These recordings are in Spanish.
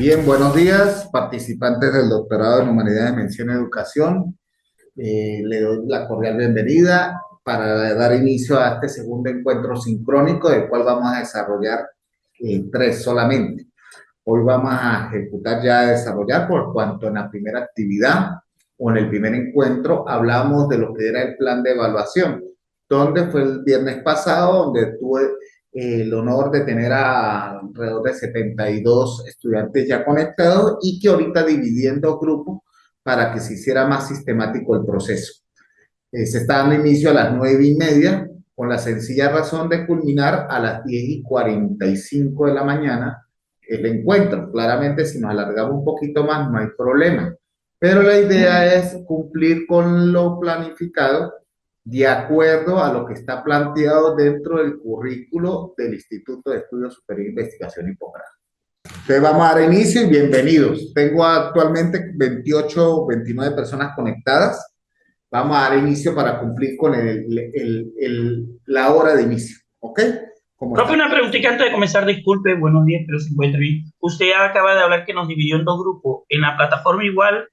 Bien, buenos días, participantes del doctorado en Humanidades, Mención y Educación. Le doy la cordial bienvenida para dar inicio a este segundo encuentro sincrónico, del cual vamos a desarrollar tres solamente. Hoy vamos a ejecutar ya, a desarrollar, por cuanto en la primera actividad o en el primer encuentro hablamos de lo que era el plan de evaluación, donde fue el viernes pasado, donde tuve el honor de tener a alrededor de 72 estudiantes ya conectados y que ahorita dividiendo grupos para que se hiciera más sistemático el proceso. Se está dando inicio a las 9:30 con la sencilla razón de culminar a las 10:45 de la mañana el encuentro. Claramente, si nos alargamos un poquito más, no hay problema. Pero la idea es cumplir con lo planificado de acuerdo a lo que está planteado dentro del currículo del Instituto de Estudios Superiores de Investigación y Posgrado. Entonces vamos a dar inicio y bienvenidos. Tengo actualmente 28, 29 personas conectadas. Vamos a dar inicio para cumplir con la hora de inicio. ¿Ok? Como Profe, está. una preguntita antes de comenzar, disculpe, buenos días, espero se encuentre bien. Usted acaba de hablar que nos dividió en dos grupos. ¿En la plataforma igual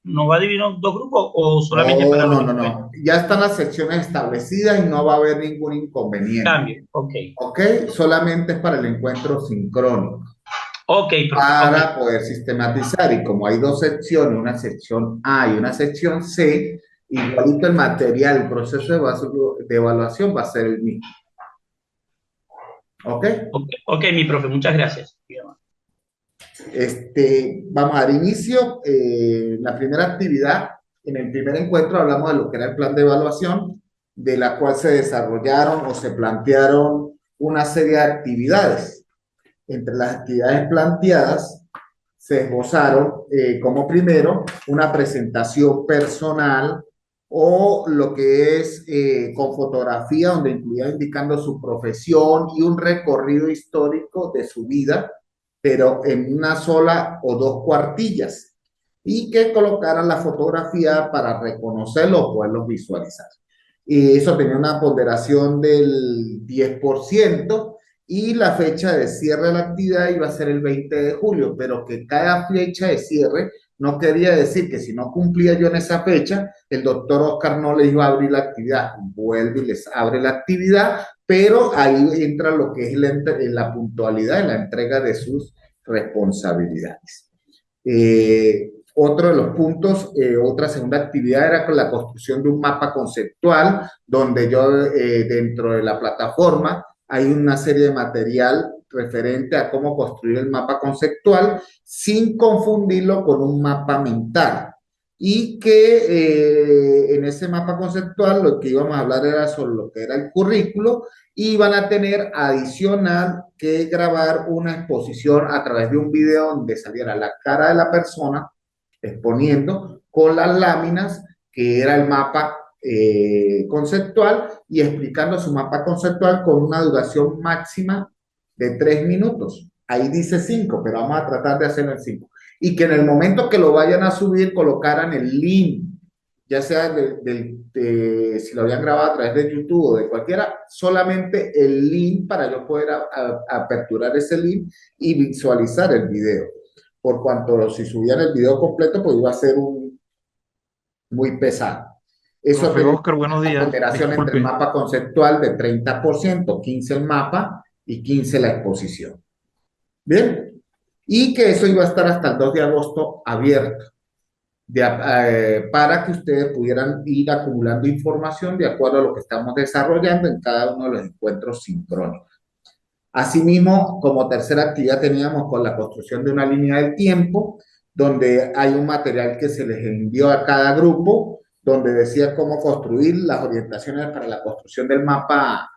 nos va a dividir en dos grupos o solamente No, para los no, no, encuentros? no. Ya están las secciones establecidas y no va a haber ningún inconveniente. Cambio, ok. ¿Ok? Solamente es para el encuentro sincrónico, Ok, profe, ok. para poder sistematizar. Y como hay dos secciones, una sección A y una sección C, igualito el material, el proceso de evaluación va a ser el mismo. ¿Ok? Ok, ok, mi profe, muchas gracias. Vamos a dar inicio. La primera actividad, en el primer encuentro hablamos de lo que era el plan de evaluación, de la cual se desarrollaron o se plantearon una serie de actividades. Entre las actividades planteadas se esbozaron como primero una presentación personal o lo que es con fotografía, donde incluía indicando su profesión y un recorrido histórico de su vida, pero en una sola o dos cuartillas, y que colocaran la fotografía para reconocerlo o poderlos visualizar. Y eso tenía una ponderación del 10%, y la fecha de cierre de la actividad iba a ser el 20 de julio, pero que cada fecha de cierre no quería decir que si no cumplía yo en esa fecha, el doctor Oscar no le iba a abrir la actividad. Vuelve y les abre la actividad, pero ahí entra lo que es la puntualidad en la entrega de sus responsabilidades. Otro de los puntos, otra segunda actividad era con la construcción de un mapa conceptual, donde yo dentro de la plataforma hay una serie de material referente a cómo construir el mapa conceptual sin confundirlo con un mapa mental. Y que en ese mapa conceptual lo que íbamos a hablar era sobre lo que era el currículo, y van a tener adicional que grabar una exposición a través de un video donde saliera la cara de la persona exponiendo con las láminas, que era el mapa conceptual, y explicando su mapa conceptual con una duración máxima de 3 minutos. Ahí dice 5, pero vamos a tratar de hacerlo en 5. Y que en el momento que lo vayan a subir colocaran el link, ya sea si lo habían grabado a través de YouTube o de cualquiera, solamente el link para yo poder aperturar ese link y visualizar el video. Por cuanto si subían el video completo, pues iba a ser muy pesado. Eso Profe tenía Oscar, buenos una días. ponderación entre el Disculpe. mapa conceptual de 30%, 15 el mapa y 15 la exposición. Bien, y que eso iba a estar hasta el 2 de agosto abierto, para que ustedes pudieran ir acumulando información de acuerdo a lo que estamos desarrollando en cada uno de los encuentros sincrónicos. Asimismo, como tercera actividad teníamos con la construcción de una línea del tiempo, donde hay un material que se les envió a cada grupo, donde decía cómo construir las orientaciones para la construcción del mapa,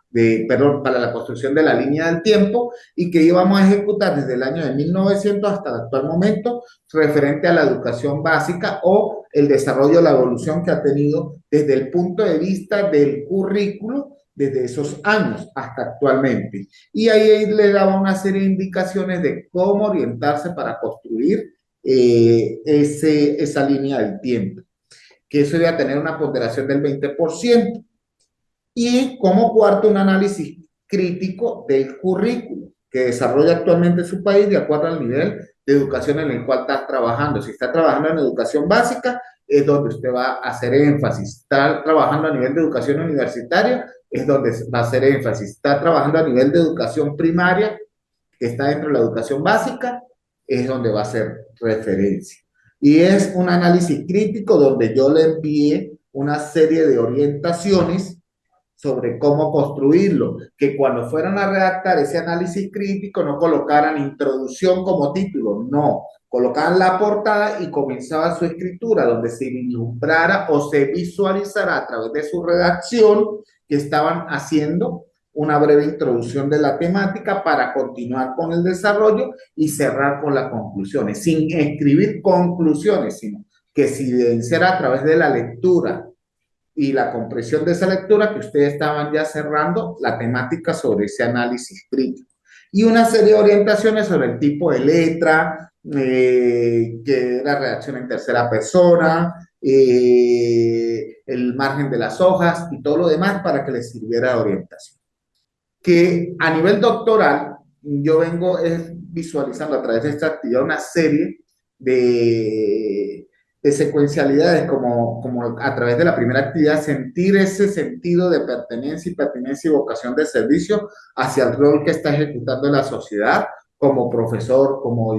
perdón, para la construcción de la línea del tiempo, y que íbamos a ejecutar desde el año de 1900 hasta el actual momento, referente a la educación básica o el desarrollo, la evolución que ha tenido desde el punto de vista del currículo desde esos años hasta actualmente. Y ahí le daba una serie de indicaciones de cómo orientarse para construir esa línea del tiempo, que eso iba a tener una ponderación del 20%. Y como cuarto, un análisis crítico del currículo que desarrolla actualmente su país de acuerdo al nivel de educación en el cual está trabajando. Si está trabajando en educación básica, es donde usted va a hacer énfasis. Está trabajando a nivel de educación universitaria, es donde va a hacer énfasis. Está trabajando a nivel de educación primaria, que está dentro de la educación básica, es donde va a ser referencia. Y es un análisis crítico donde yo le envié una serie de orientaciones sobre cómo construirlo, que cuando fueran a redactar ese análisis crítico no colocaran introducción como título, no, colocaban la portada y comenzaba su escritura, donde se vislumbrara o se visualizara a través de su redacción que estaban haciendo una breve introducción de la temática para continuar con el desarrollo y cerrar con las conclusiones, sin escribir conclusiones, sino que se evidenciara a través de la lectura y la compresión de esa lectura que ustedes estaban ya cerrando la temática sobre ese análisis crítico. Y una serie de orientaciones sobre el tipo de letra, que la redacción en tercera persona, el margen de las hojas y todo lo demás para que les sirviera de orientación. Que a nivel doctoral, yo vengo visualizando a través de esta actividad una serie de, de secuencialidades, como a través de la primera actividad, sentir ese sentido de pertenencia y vocación de servicio hacia el rol que está ejecutando en la sociedad como profesor, como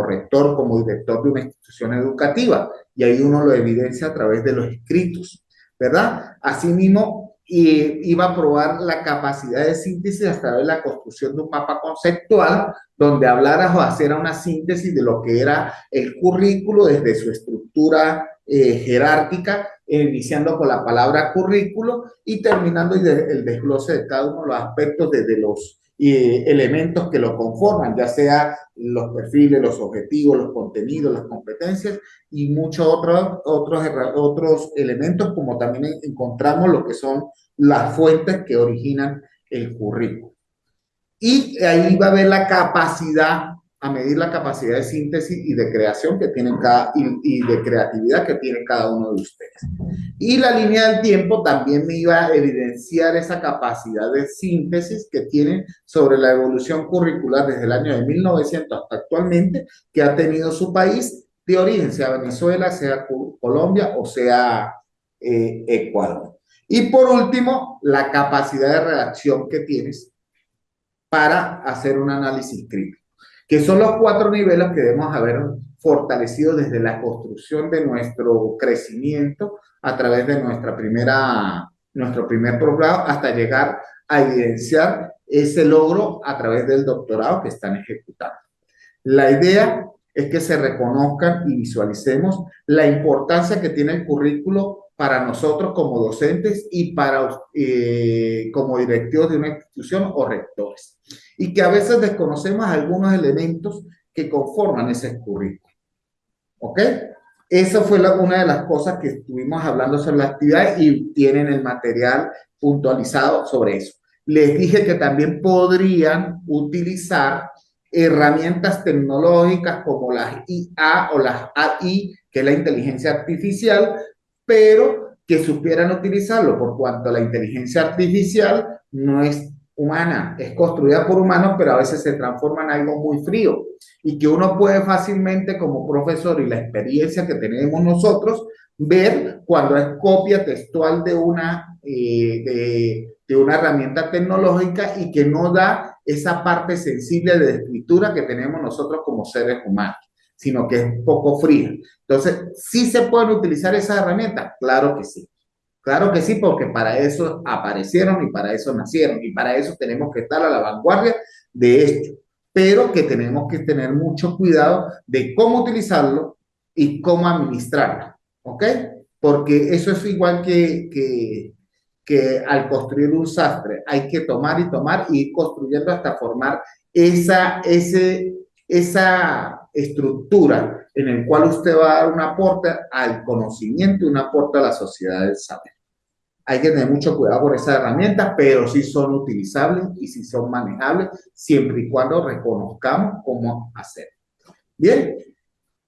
rector, como director de una institución educativa. Y ahí uno lo evidencia a través de los escritos, ¿verdad? Asimismo, y iba a probar la capacidad de síntesis a través de la construcción de un mapa conceptual donde hablara o hiciera una síntesis de lo que era el currículo desde su estructura jerárquica, iniciando con la palabra currículo y terminando el desglose de cada uno de los aspectos desde los elementos que lo conforman, ya sea los perfiles, los objetivos, los contenidos, las competencias y muchos otros elementos, como también encontramos lo que son las fuentes que originan el currículo. Y ahí va a haber la capacidad, a medir la capacidad de síntesis y de creación que tienen y de creatividad que tiene cada uno de ustedes. Y la línea del tiempo también me iba a evidenciar esa capacidad de síntesis que tienen sobre la evolución curricular desde el año de 1900 hasta actualmente, que ha tenido su país de origen, sea Venezuela, sea Colombia o sea Ecuador. Y por último, la capacidad de redacción que tienes para hacer un análisis crítico, que son los 4 niveles que debemos haber fortalecido desde la construcción de nuestro crecimiento a través de nuestro primer programa hasta llegar a evidenciar ese logro a través del doctorado que están ejecutando. La idea es que se reconozcan y visualicemos la importancia que tiene el currículo para nosotros como docentes y como directivos de una institución o rectores. Y que a veces desconocemos algunos elementos que conforman ese currículo. ¿Ok? Esa fue una de las cosas que estuvimos hablando sobre la actividad y tienen el material puntualizado sobre eso. Les dije que también podrían utilizar herramientas tecnológicas como las IA o las AI, que es la inteligencia artificial, pero que supieran utilizarlo, por cuanto la inteligencia artificial no es humana, es construida por humanos, pero a veces se transforma en algo muy frío y que uno puede fácilmente como profesor y la experiencia que tenemos nosotros, ver cuando es copia textual de una herramienta tecnológica y que no da esa parte sensible de escritura que tenemos nosotros como seres humanos, sino que es un poco fría. Entonces, ¿sí se pueden utilizar esas herramientas? Claro que sí. Claro que sí, porque para eso aparecieron y para eso nacieron y para eso tenemos que estar a la vanguardia de esto, pero que tenemos que tener mucho cuidado de cómo utilizarlo y cómo administrarlo, ¿ok? Porque eso es igual que al construir un sastre, hay que tomar y tomar y ir construyendo hasta formar esa estructura en el cual usted va a dar un aporte al conocimiento y un aporte a la sociedad del saber. Hay que tener mucho cuidado con esas herramientas, pero sí son utilizables y sí son manejables, siempre y cuando reconozcamos cómo hacerlo. Bien,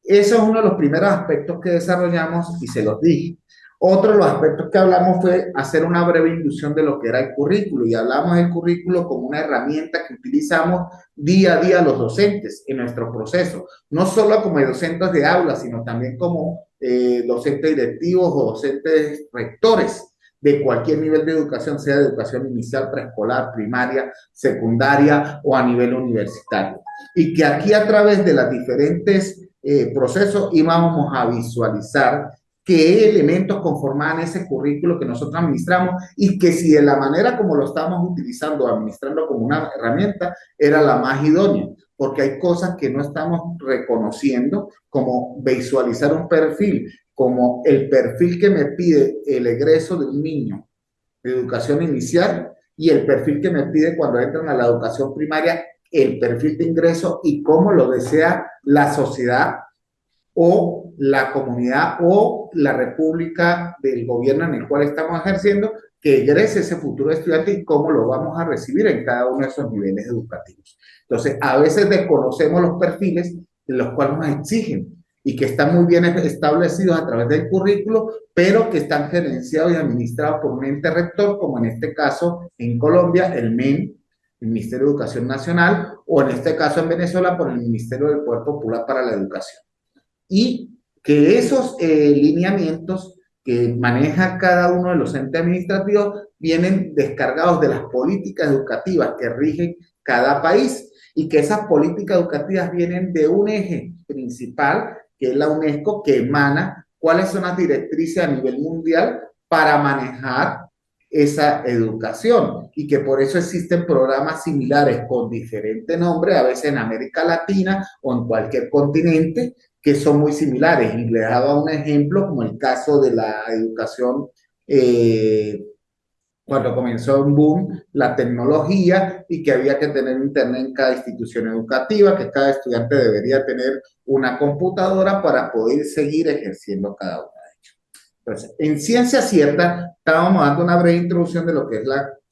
eso es uno de los primeros aspectos que desarrollamos y se los dije. Otro de los aspectos que hablamos fue hacer una breve inducción de lo que era el currículo y hablamos del currículo como una herramienta que utilizamos día a día los docentes en nuestro proceso, no solo como docentes de aula, sino también como docentes directivos o docentes rectores de cualquier nivel de educación, sea de educación inicial, preescolar, primaria, secundaria o a nivel universitario. Y que aquí a través de los diferentes procesos íbamos a visualizar qué elementos conformaban ese currículo que nosotros administramos y que si de la manera como lo estamos utilizando, administrando como una herramienta, era la más idónea, porque hay cosas que no estamos reconociendo, como visualizar un perfil, como el perfil que me pide el egreso de un niño de educación inicial y el perfil que me pide cuando entran a la educación primaria, el perfil de ingreso y cómo lo desea la sociedad o la comunidad o la república del gobierno en el cual estamos ejerciendo, que egrese ese futuro estudiante y cómo lo vamos a recibir en cada uno de esos niveles educativos. Entonces, a veces desconocemos los perfiles de los cuales nos exigen y que están muy bien establecidos a través del currículo, pero que están gerenciados y administrados por un ente rector, como en este caso en Colombia, el MEN, el Ministerio de Educación Nacional, o en este caso en Venezuela, por el Ministerio del Poder Popular para la Educación. Y que esos lineamientos que maneja cada uno de los entes administrativos vienen descargados de las políticas educativas que rigen cada país y que esas políticas educativas vienen de un eje principal, que es la UNESCO, que emana cuáles son las directrices a nivel mundial para manejar esa educación y que por eso existen programas similares con diferente nombre, a veces en América Latina o en cualquier continente, que son muy similares. Y les daba un ejemplo como el caso de la educación cuando comenzó un boom la tecnología y que había que tener internet en cada institución educativa, que cada estudiante debería tener una computadora para poder seguir ejerciendo cada uno de ellos. Entonces, en ciencia cierta, estábamos dando una breve introducción de lo que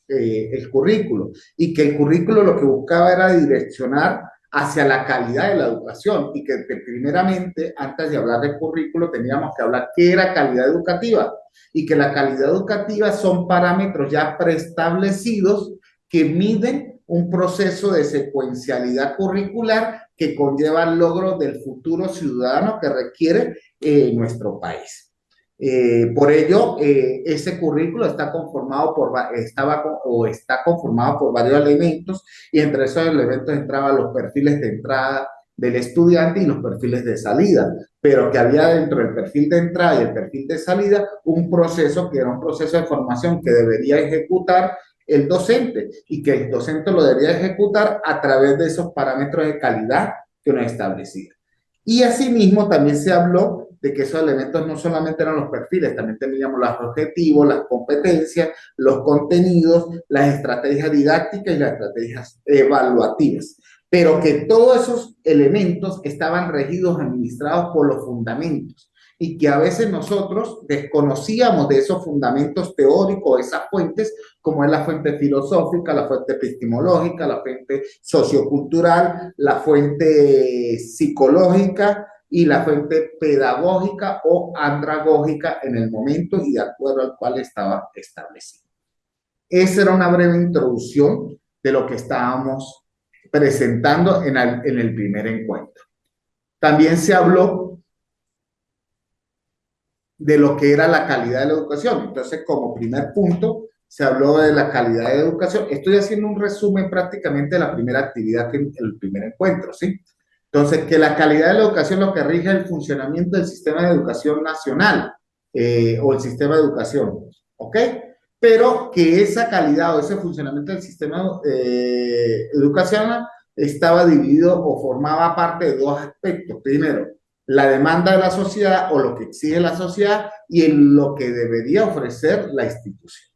es el currículo y que el currículo lo que buscaba era direccionar hacia la calidad de la educación y que primeramente, antes de hablar del currículo, teníamos que hablar qué era calidad educativa y que la calidad educativa son parámetros ya preestablecidos que miden un proceso de secuencialidad curricular que conlleva el logro del futuro ciudadano que requiere nuestro país. Por ello, ese currículo está conformado está conformado por varios elementos y entre esos elementos entraban los perfiles de entrada del estudiante y los perfiles de salida, pero que había dentro del perfil de entrada y el perfil de salida un proceso que era un proceso de formación que debería ejecutar el docente y que el docente lo debería ejecutar a través de esos parámetros de calidad que uno establecía. Y asimismo también se habló de que esos elementos no solamente eran los perfiles, también teníamos los objetivos, las competencias, los contenidos, las estrategias didácticas y las estrategias evaluativas, pero que todos esos elementos estaban regidos, administrados por los fundamentos y que a veces nosotros desconocíamos de esos fundamentos teóricos, esas fuentes, como es la fuente filosófica, la fuente epistemológica, la fuente sociocultural, la fuente psicológica y la fuente pedagógica o andragógica en el momento y de acuerdo al cual estaba establecido. Esa era una breve introducción de lo que estábamos presentando en el primer encuentro. También se habló de lo que era la calidad de la educación. Entonces, como primer punto, se habló de la calidad de educación. Estoy haciendo un resumen prácticamente de la primera actividad, que el primer encuentro, ¿sí? Entonces, que la calidad de la educación lo que rige el funcionamiento del sistema de educación nacional o el sistema de educación, ¿ok? Pero que esa calidad o ese funcionamiento del sistema educacional estaba dividido o formaba parte de dos aspectos. Primero, la demanda de la sociedad o lo que exige la sociedad y en lo que debería ofrecer la institución.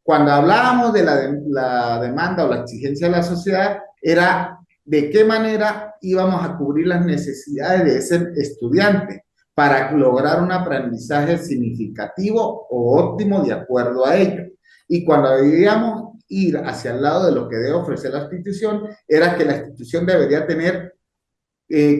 Cuando hablábamos de la demanda o la exigencia de la sociedad, era de qué manera íbamos a cubrir las necesidades de ese estudiante para lograr un aprendizaje significativo o óptimo de acuerdo a ello. Y cuando debíamos ir hacia el lado de lo que debe ofrecer la institución, era que la institución debería tener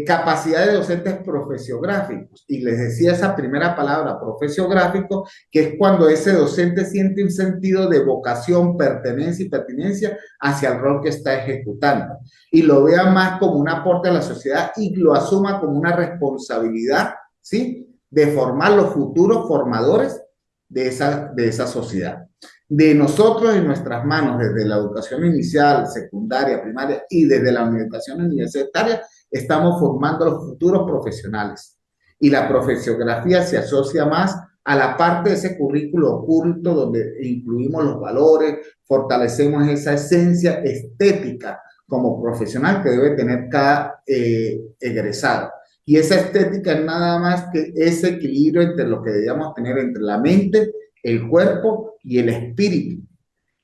capacidad de docentes profesiográficos. Y les decía esa primera palabra, profesiográfico, que es cuando ese docente siente un sentido de vocación, pertenencia y pertinencia hacia el rol que está ejecutando. Y lo vea más como un aporte a la sociedad y lo asuma como una responsabilidad, ¿sí? De formar los futuros formadores de esa sociedad. De nosotros en nuestras manos, desde la educación inicial, secundaria, primaria y desde la educación universitaria, estamos formando los futuros profesionales. Y la profesiografía se asocia más a la parte de ese currículo oculto donde incluimos los valores, fortalecemos esa esencia estética como profesional que debe tener cada egresado. Y esa estética es nada más que ese equilibrio entre lo que debíamos tener entre la mente, el cuerpo y el espíritu.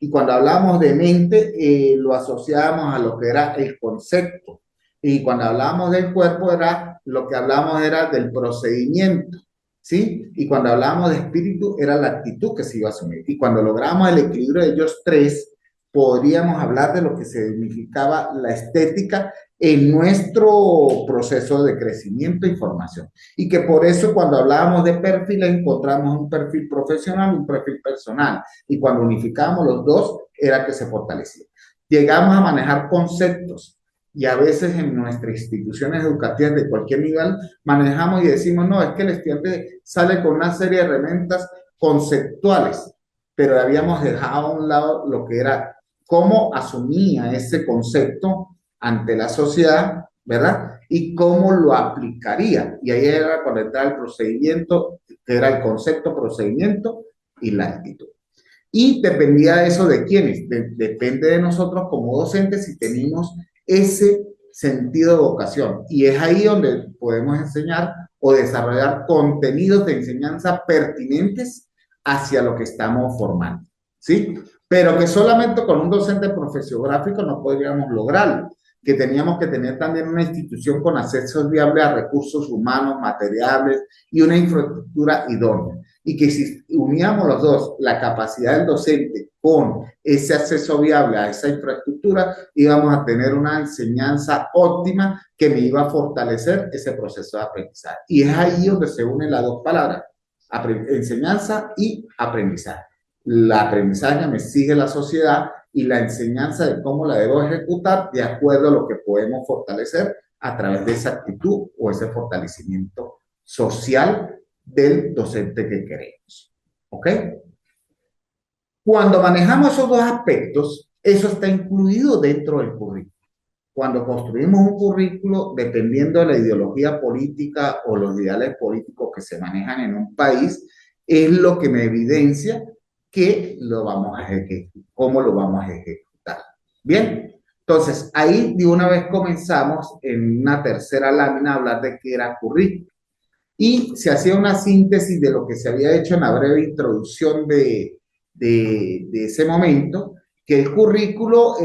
Y cuando hablamos de mente, lo asociamos a lo que era el concepto. Y cuando hablamos del cuerpo, era lo que hablamos era del procedimiento, ¿sí? Y cuando hablamos de espíritu, era la actitud que se iba a asumir. Y cuando logramos el equilibrio de ellos tres, podríamos hablar de lo que significaba la estética en nuestro proceso de crecimiento y formación. Y que por eso cuando hablábamos de perfiles encontramos un perfil profesional, un perfil personal. Y cuando unificamos los dos, era que se fortalecía. Llegamos a manejar conceptos y a veces en nuestras instituciones educativas de cualquier nivel manejamos y decimos, no, es que el estudiante sale con una serie de herramientas conceptuales, pero habíamos dejado a un lado lo que era cómo asumía ese concepto ante la sociedad, ¿verdad? Y cómo lo aplicaría. Y ahí era conectar el procedimiento, que era el concepto, procedimiento y la actitud. Y dependía de eso de quiénes. Depende de nosotros como docentes si tenemos ese sentido de vocación. Y es ahí donde podemos enseñar o desarrollar contenidos de enseñanza pertinentes hacia lo que estamos formando. ¿Sí? Pero que solamente con un docente profesiográfico no podríamos lograrlo, que teníamos que tener también una institución con acceso viable a recursos humanos, materiales y una infraestructura idónea. Y que si uníamos los dos, la capacidad del docente con ese acceso viable a esa infraestructura, íbamos a tener una enseñanza óptima que me iba a fortalecer ese proceso de aprendizaje. Y es ahí donde se unen las dos palabras, enseñanza y aprendizaje. La aprendizaje me sigue la sociedad y la enseñanza de cómo la debo ejecutar de acuerdo a lo que podemos fortalecer a través de esa actitud o ese fortalecimiento social del docente que queremos. ¿Ok? Cuando manejamos esos dos aspectos, eso está incluido dentro del currículo. Cuando construimos un currículo, dependiendo de la ideología política o los ideales políticos que se manejan en un país, es lo que me evidencia que lo vamos a ejecutar, cómo lo vamos a ejecutar. Bien, entonces ahí de una vez comenzamos en una tercera lámina a hablar de qué era currículo. Y se hacía una síntesis de lo que se había hecho en la breve introducción de ese momento, que el currículo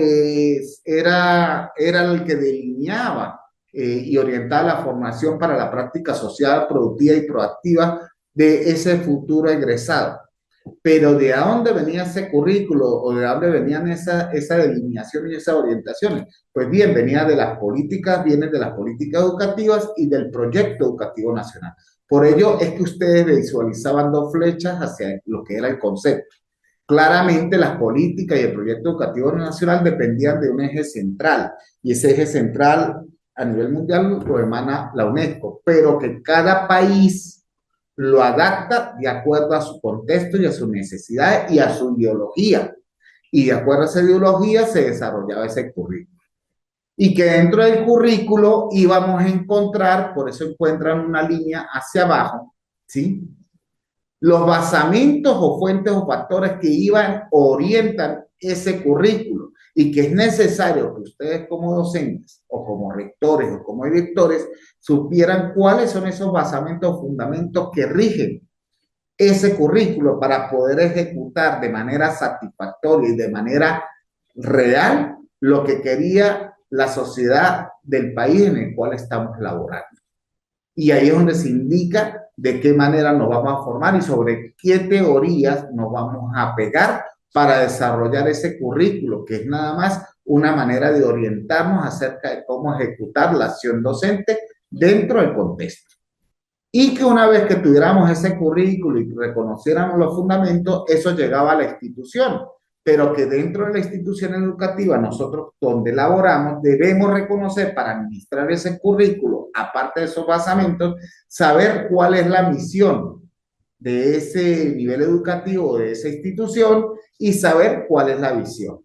era el que delineaba y orientaba la formación para la práctica social, productiva y proactiva de ese futuro egresado. Pero ¿de dónde venía ese currículo o de dónde venían esa delineación y esas orientaciones? Pues bien, venía de las políticas, vienen de las políticas educativas y del proyecto educativo nacional. Por ello es que ustedes visualizaban dos flechas hacia lo que era el concepto. Claramente las políticas y el proyecto educativo nacional dependían de un eje central y ese eje central a nivel mundial lo emana la UNESCO, pero que cada país lo adapta de acuerdo a su contexto y a sus necesidades y a su ideología. Y de acuerdo a esa ideología se desarrollaba ese currículo. Y que dentro del currículo íbamos a encontrar, por eso encuentran una línea hacia abajo, ¿sí? Los basamentos o fuentes o factores que iban o orientan ese currículo y que es necesario que ustedes como docentes o como rectores o como directores supieran cuáles son esos basamentos o fundamentos que rigen ese currículo para poder ejecutar de manera satisfactoria y de manera real lo que quería la sociedad del país en el cual estamos laborando. Y ahí es donde se indica de qué manera nos vamos a formar y sobre qué teorías nos vamos a pegar para desarrollar ese currículo, que es nada más una manera de orientarnos acerca de cómo ejecutar la acción docente dentro del contexto. Y que una vez que tuviéramos ese currículo y reconociéramos los fundamentos, eso llegaba a la institución, pero que dentro de la institución educativa, nosotros donde elaboramos, debemos reconocer para administrar ese currículo, aparte de esos basamentos, saber cuál es la misión de ese nivel educativo, de esa institución, y saber cuál es la visión.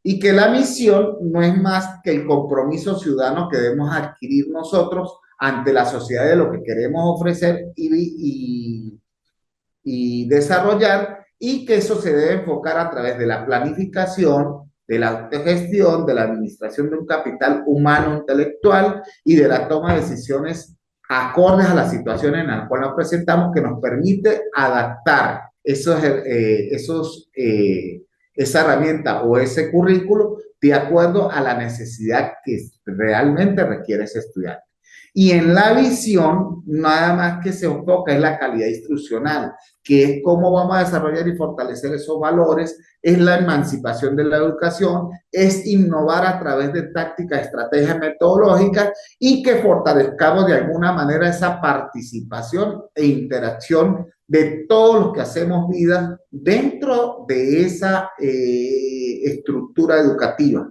Y que la misión no es más que el compromiso ciudadano que debemos adquirir nosotros ante la sociedad de lo que queremos ofrecer y desarrollar, y que eso se debe enfocar a través de la planificación, de la autogestión, de la administración de un capital humano intelectual y de la toma de decisiones acordes a la situación en la cual nos presentamos, que nos permite adaptar esa herramienta o ese currículo de acuerdo a la necesidad que realmente requiere ese estudiante. Y en la visión, nada más que se enfoca en la calidad instruccional, que es cómo vamos a desarrollar y fortalecer esos valores, es la emancipación de la educación, es innovar a través de tácticas, estrategias metodológicas y que fortalezcamos de alguna manera esa participación e interacción de todos los que hacemos vida dentro de esa estructura educativa,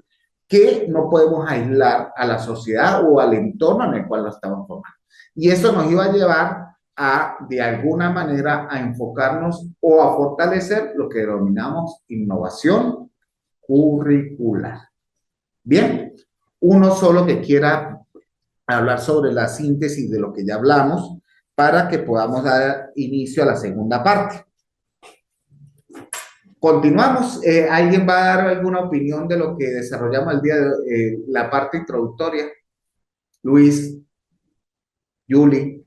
que no podemos aislar a la sociedad o al entorno en el cual lo estamos formando. Y eso nos iba a llevar a, de alguna manera, a enfocarnos o a fortalecer lo que denominamos innovación curricular. Bien, uno solo que quiera hablar sobre la síntesis de lo que ya hablamos para que podamos dar inicio a la segunda parte. Continuamos. ¿Alguien va a dar alguna opinión de lo que desarrollamos el día de la parte introductoria? Luis, Yuli.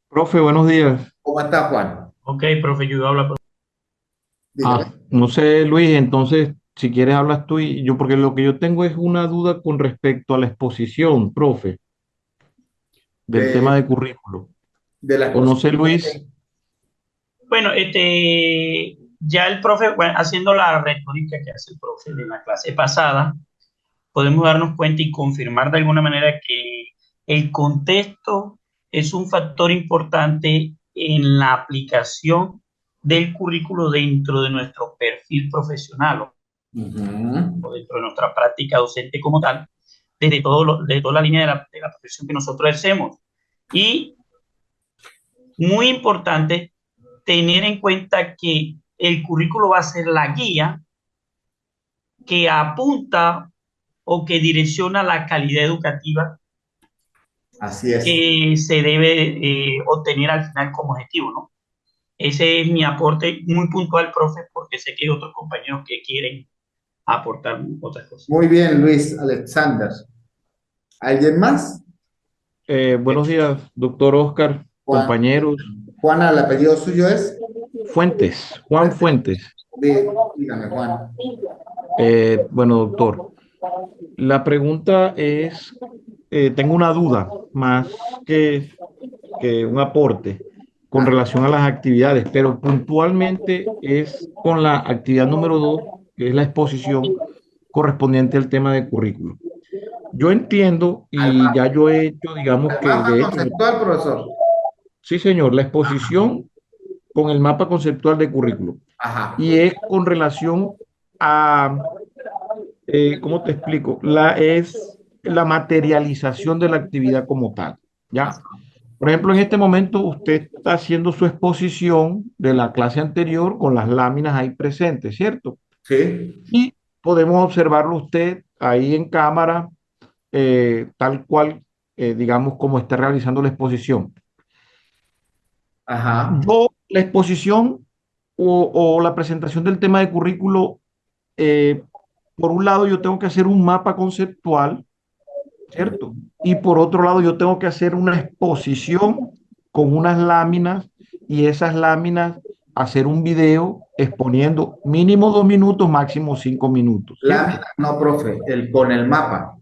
Profe, buenos días. ¿Cómo está, Juan? Ok, profe, yo hablo. Dígame. No sé, Luis, entonces, si quieres hablas tú y yo, porque lo que yo tengo es una duda con respecto a la exposición, profe, del tema De, de currículo. de la O no sé, exposición. Luis, Bueno, ya el profe, bueno, haciendo la retórica que hace el profe de la clase pasada, podemos darnos cuenta y confirmar de alguna manera que el contexto es un factor importante en la aplicación del currículo dentro de nuestro perfil profesional o dentro de nuestra práctica docente como tal, desde toda la línea de la profesión que nosotros ejercemos. Y muy importante tener en cuenta que el currículo va a ser la guía que apunta o que direcciona la calidad educativa Así es. que se debe obtener al final como objetivo, ¿no? Ese es mi aporte muy puntual, profe, porque sé que hay otros compañeros que quieren aportar otras cosas. Muy bien, Luis Alexander. ¿Alguien más? buenos días, doctor Oscar, Juan. compañeros. Juana, ¿el apellido suyo es? Fuentes, Juan Fuentes. Dígame, Juan. Bueno, doctor, la pregunta es, tengo una duda más que, que un aporte con Ah, relación a las actividades, pero puntualmente es con la actividad número 2, que es la exposición correspondiente al tema de currículo. Yo entiendo al, y ya yo he hecho, digamos al que mapa de hecho, conceptual, profesor. sí, señor, la Ajá, exposición con el mapa conceptual de currículo. ajá. Y es con relación a, ¿cómo te explico? Es la materialización de la actividad como tal, ¿ya? Por ejemplo, en este momento usted está haciendo su exposición de la clase anterior con las láminas ahí presentes, ¿cierto? Sí, Y podemos observarlo usted ahí en cámara, tal cual, digamos, como está realizando la exposición. ajá. Yo, la exposición o la presentación del tema de currículo, eh, por un lado yo tengo que hacer un mapa conceptual, ¿cierto? Y por otro lado yo tengo que hacer una exposición con unas láminas y esas láminas hacer un video exponiendo mínimo 2 minutos, máximo 5 minutos, ¿cierto? Lámina, no, profe, con el mapa.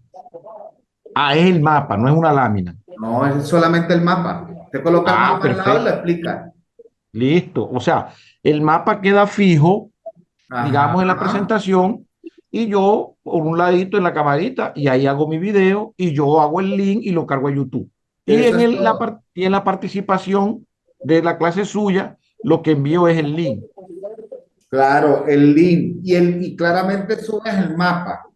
Ah, es el mapa, no es una lámina. No, es solamente el mapa. Usted coloca el Ah, mapa al lado y lo perfecto. explica. Listo. O sea, el mapa queda fijo, Ajá, digamos, en la presentación, y yo por un ladito en la camarita y ahí hago mi video y yo hago el link y lo cargo a YouTube. Y Eso en, es todo. y en la participación de la clase suya, lo que envío es el link. Claro, el link y claramente subes el mapa.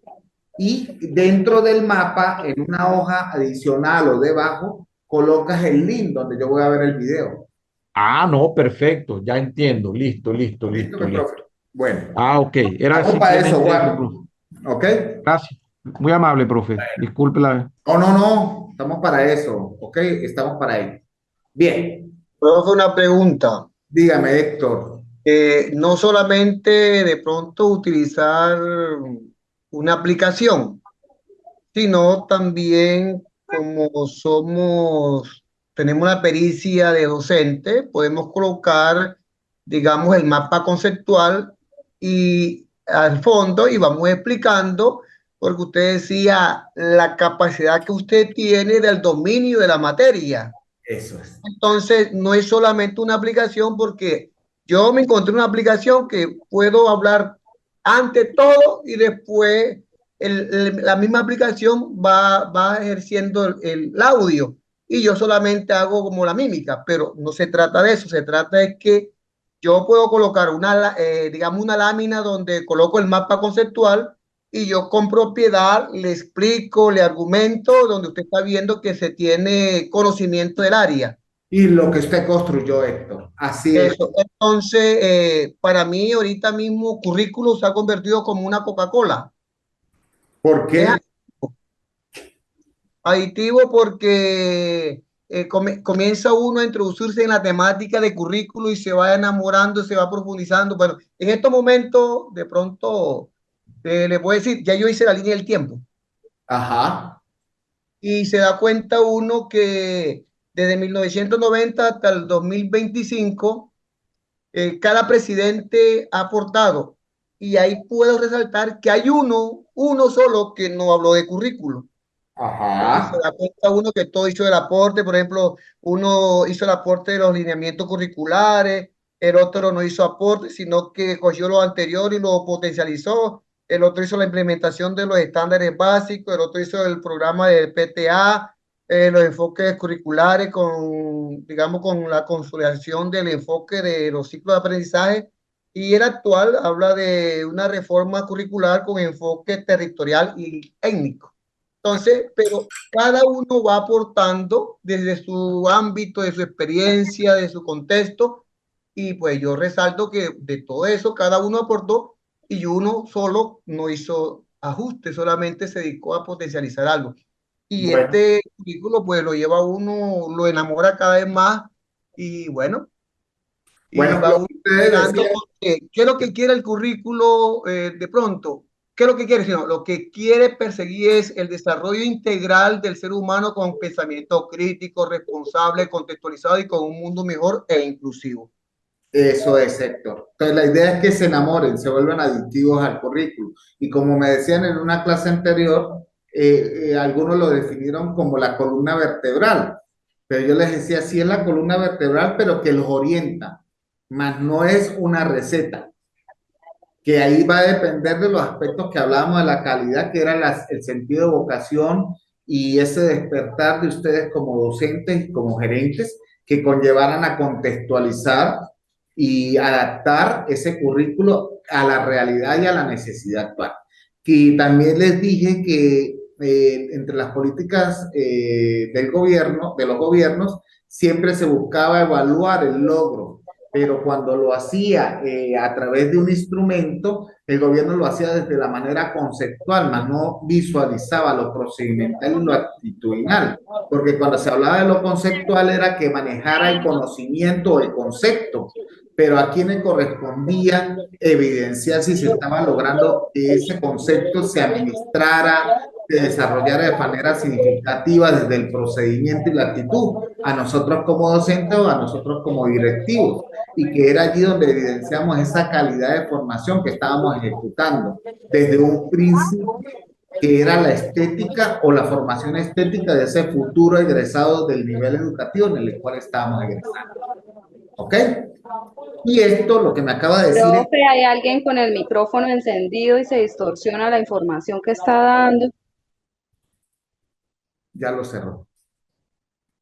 Y dentro del mapa, en una hoja adicional o debajo, colocas el link donde yo voy a ver el video. Ah, no, perfecto, ya entiendo. Listo, listo, ¿Listo, listo, mi listo. profe? Bueno, Ah, ok, era estamos para eso, simplemente eso, Juan. profe. ¿Ok? Gracias. Muy amable, profe. Disculpe la... No, no, no. Estamos para eso. ¿Ok? Estamos para ello. Bien. Profe, una pregunta. Dígame, Héctor. No solamente de pronto utilizar una aplicación, sino también como tenemos una pericia de docente, podemos colocar, digamos, el mapa conceptual y al fondo y vamos explicando, porque usted decía la capacidad que usted tiene del dominio de la materia. Eso es. Entonces, no es solamente una aplicación porque yo me encontré una aplicación que puedo hablar ante todo y después la misma aplicación va ejerciendo el audio y yo solamente hago como la mímica, pero no se trata de eso, se trata de que yo puedo colocar digamos, una lámina donde coloco el mapa conceptual y yo con propiedad le explico, le argumento, donde usted está viendo que se tiene conocimiento del área. Y lo que usted construyó, Héctor. Así es. Eso. Entonces, para mí ahorita mismo currículum se ha convertido como una Coca-Cola. ¿Por Es qué? aditivo porque comienza uno a introducirse en la temática de currículum y se va enamorando, se va profundizando. Bueno, en estos momentos, de pronto, le puedo decir, ya yo hice la línea del tiempo. Ajá. Y se da cuenta uno que desde 1990 hasta el 2025 cada presidente ha aportado. Y ahí puedo resaltar que hay uno solo que no habló de currículo. Y se Ajá. da cuenta uno que todo hizo el aporte, por ejemplo, uno hizo el aporte de los lineamientos curriculares, el otro no hizo aporte, sino que cogió lo anterior y lo potencializó, el otro hizo la implementación de los estándares básicos, el otro hizo el programa del PTA, los enfoques curriculares con, digamos, con la consolidación del enfoque de los ciclos de aprendizaje, y el actual habla de una reforma curricular con enfoque territorial y étnico. Entonces, pero cada uno va aportando desde su ámbito, de su experiencia, de su contexto, y pues yo resalto que de todo eso cada uno aportó y uno solo no hizo ajuste, solamente se dedicó a potencializar algo. Y Bueno, este currículo pues lo lleva a uno, lo enamora cada vez más y bueno, y bueno, va lo uno que ustedes mirando decían, qué es lo que quiere el currículo de pronto. ¿Qué es lo que quiere? Sino, lo que quiere perseguir es el desarrollo integral del ser humano con pensamiento crítico, responsable, contextualizado y con un mundo mejor e inclusivo. eso es, Héctor. Entonces, la idea es que se enamoren, se vuelvan adictivos al currículo. Y como me decían en una clase anterior, algunos lo definieron como la columna vertebral. Pero yo les decía, sí es la columna vertebral, pero que los orienta, más no es una receta, que ahí va a depender de los aspectos que hablábamos de la calidad, que era el sentido de vocación y ese despertar de ustedes como docentes y como gerentes que conllevaran a contextualizar y adaptar ese currículo a la realidad y a la necesidad actual. Y también les dije que entre las políticas del gobierno, de los gobiernos, siempre se buscaba evaluar el logro, pero cuando lo hacía a través de un instrumento, el gobierno lo hacía desde la manera conceptual, más no visualizaba lo procedimental y lo actitudinal, porque cuando se hablaba de lo conceptual era que manejara el conocimiento o el concepto, pero a quien le correspondía evidenciar si se estaba logrando que ese concepto se administrara, se desarrollara de manera significativa desde el procedimiento y la actitud, a nosotros como docentes o a nosotros como directivos, y que era allí donde evidenciamos esa calidad de formación que estábamos ejecutando desde un principio que era la estética o la formación estética de ese futuro egresado del nivel educativo en el cual estábamos egresando. ¿Ok? Y esto, lo que me acaba de decir es, Profe, hay alguien con el micrófono encendido y se distorsiona la información que está dando. ya lo cerró.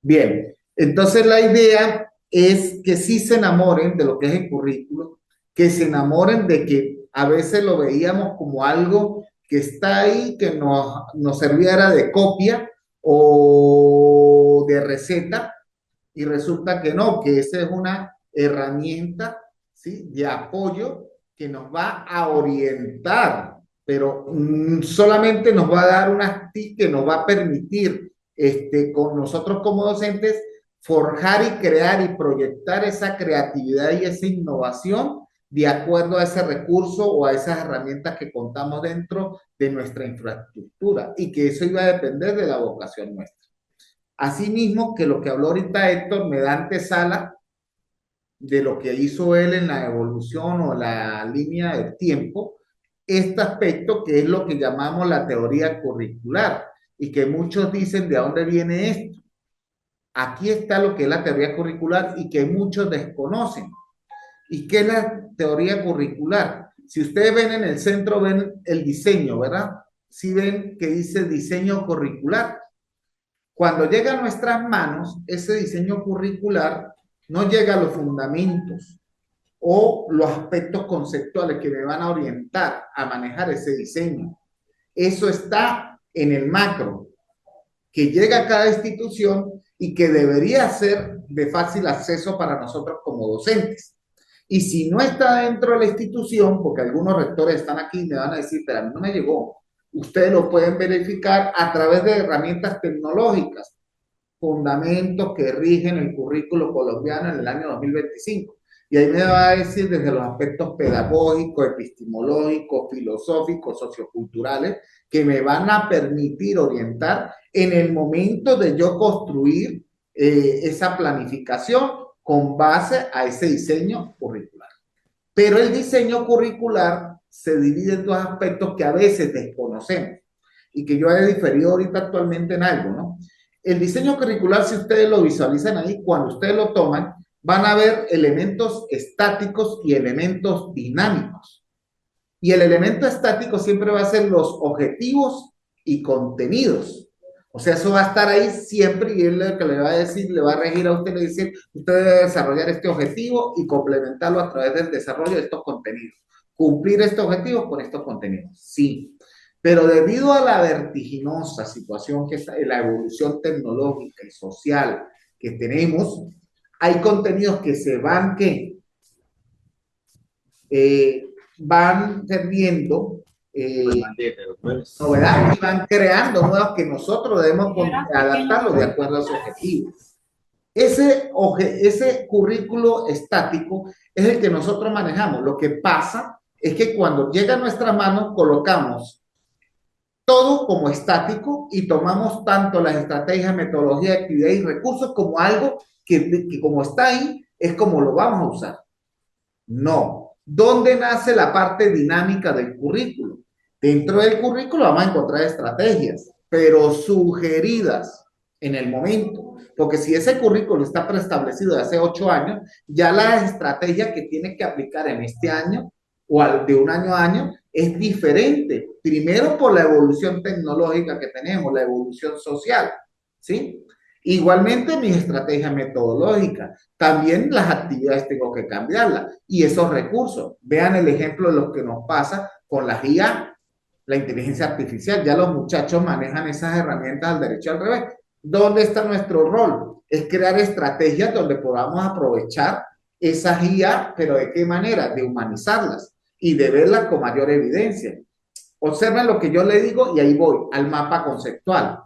Bien, entonces la idea es que sí se enamoren de lo que es el currículo, que se enamoren de que a veces lo veíamos como algo que está ahí, que nos serviera de copia o de receta, y resulta que no, que esa es una herramienta, ¿sí?, de apoyo que nos va a orientar, pero solamente nos va a dar unas TIC que nos va a permitir, con nosotros como docentes, forjar y crear y proyectar esa creatividad y esa innovación de acuerdo a ese recurso o a esas herramientas que contamos dentro de nuestra infraestructura, y que eso iba a depender de la vocación nuestra. Asimismo, que lo que habló ahorita Héctor me da antesala de lo que hizo él en la evolución o la línea del tiempo, este aspecto que es lo que llamamos la teoría curricular, y que muchos dicen de dónde viene esto. Aquí está lo que es la teoría curricular y que muchos desconocen. ¿Y qué es la teoría curricular? Si ustedes ven en el centro, ven el diseño, ¿verdad? Si ven que dice diseño curricular. Cuando llega a nuestras manos, ese diseño curricular no llega a los fundamentos o los aspectos conceptuales que me van a orientar a manejar ese diseño. Eso está en el macro, que llega a cada institución y que debería ser de fácil acceso para nosotros como docentes. Y si no está dentro de la institución, porque algunos rectores están aquí y me van a decir, pero a mí no me llegó, ustedes lo pueden verificar a través de herramientas tecnológicas, fundamentos que rigen el currículo colombiano en el año 2025. Y ahí me va a decir desde los aspectos pedagógicos, epistemológicos, filosóficos, socioculturales, que me van a permitir orientar en el momento de yo construir esa planificación con base a ese diseño curricular. Pero el diseño curricular se divide en dos aspectos que a veces desconocemos y que yo he diferido ahorita actualmente en algo, ¿no? El diseño curricular, si ustedes lo visualizan ahí, cuando ustedes lo toman, van a ver elementos estáticos y elementos dinámicos. Y el elemento estático siempre va a ser los objetivos y contenidos. O sea, eso va a estar ahí siempre y él lo que le va a decir, le va a regir a usted, le dice, usted debe desarrollar este objetivo y complementarlo a través del desarrollo de estos contenidos. Cumplir estos objetivos con estos contenidos, sí. Pero debido a la vertiginosa situación que está en la evolución tecnológica y social que tenemos, hay contenidos que se van, van perdiendo novedades y van creando nuevas que nosotros debemos adaptarlos de acuerdo a su objetivo. Ese currículo estático es el que nosotros manejamos. Lo que pasa es que cuando llega a nuestras manos colocamos todo como estático y tomamos tanto las estrategias, metodología, actividad y recursos como algo que como está ahí es como lo vamos a usar. No. ¿Dónde nace la parte dinámica del currículo? Dentro del currículo vamos a encontrar estrategias, pero sugeridas en el momento. Porque si ese currículo está preestablecido de hace 8 años, ya la estrategia que tiene que aplicar en este año o de un año a año es diferente. Primero por la evolución tecnológica que tenemos, la evolución social, ¿sí? Igualmente mi estrategia metodológica, también las actividades tengo que cambiarlas y esos recursos. Vean el ejemplo de lo que nos pasa con la IA, la inteligencia artificial. Ya los muchachos manejan esas herramientas al derecho y al revés. ¿Dónde está nuestro rol? Es crear estrategias donde podamos aprovechar esas IA, pero ¿de qué manera? De humanizarlas y de verlas con mayor evidencia. Observen lo que yo le digo y ahí voy al mapa conceptual.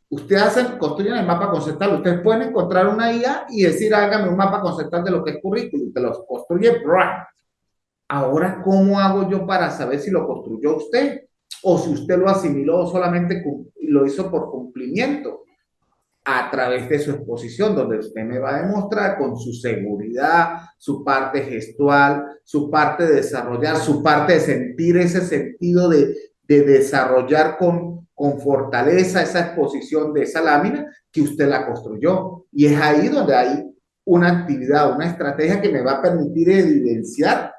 Ustedes construyen el mapa conceptual. Ustedes pueden encontrar una IA y decir, hágame un mapa conceptual de lo que es currículum. Te lo construye. Ahora, ¿cómo hago yo para saber si lo construyó usted? O si usted lo asimiló o solamente lo hizo por cumplimiento. A través de su exposición, donde usted me va a demostrar con su seguridad, su parte gestual, su parte de desarrollar, su parte de sentir ese sentido de desarrollar con fortaleza esa exposición de esa lámina que usted la construyó. Y es ahí donde hay una actividad, una estrategia que me va a permitir evidenciar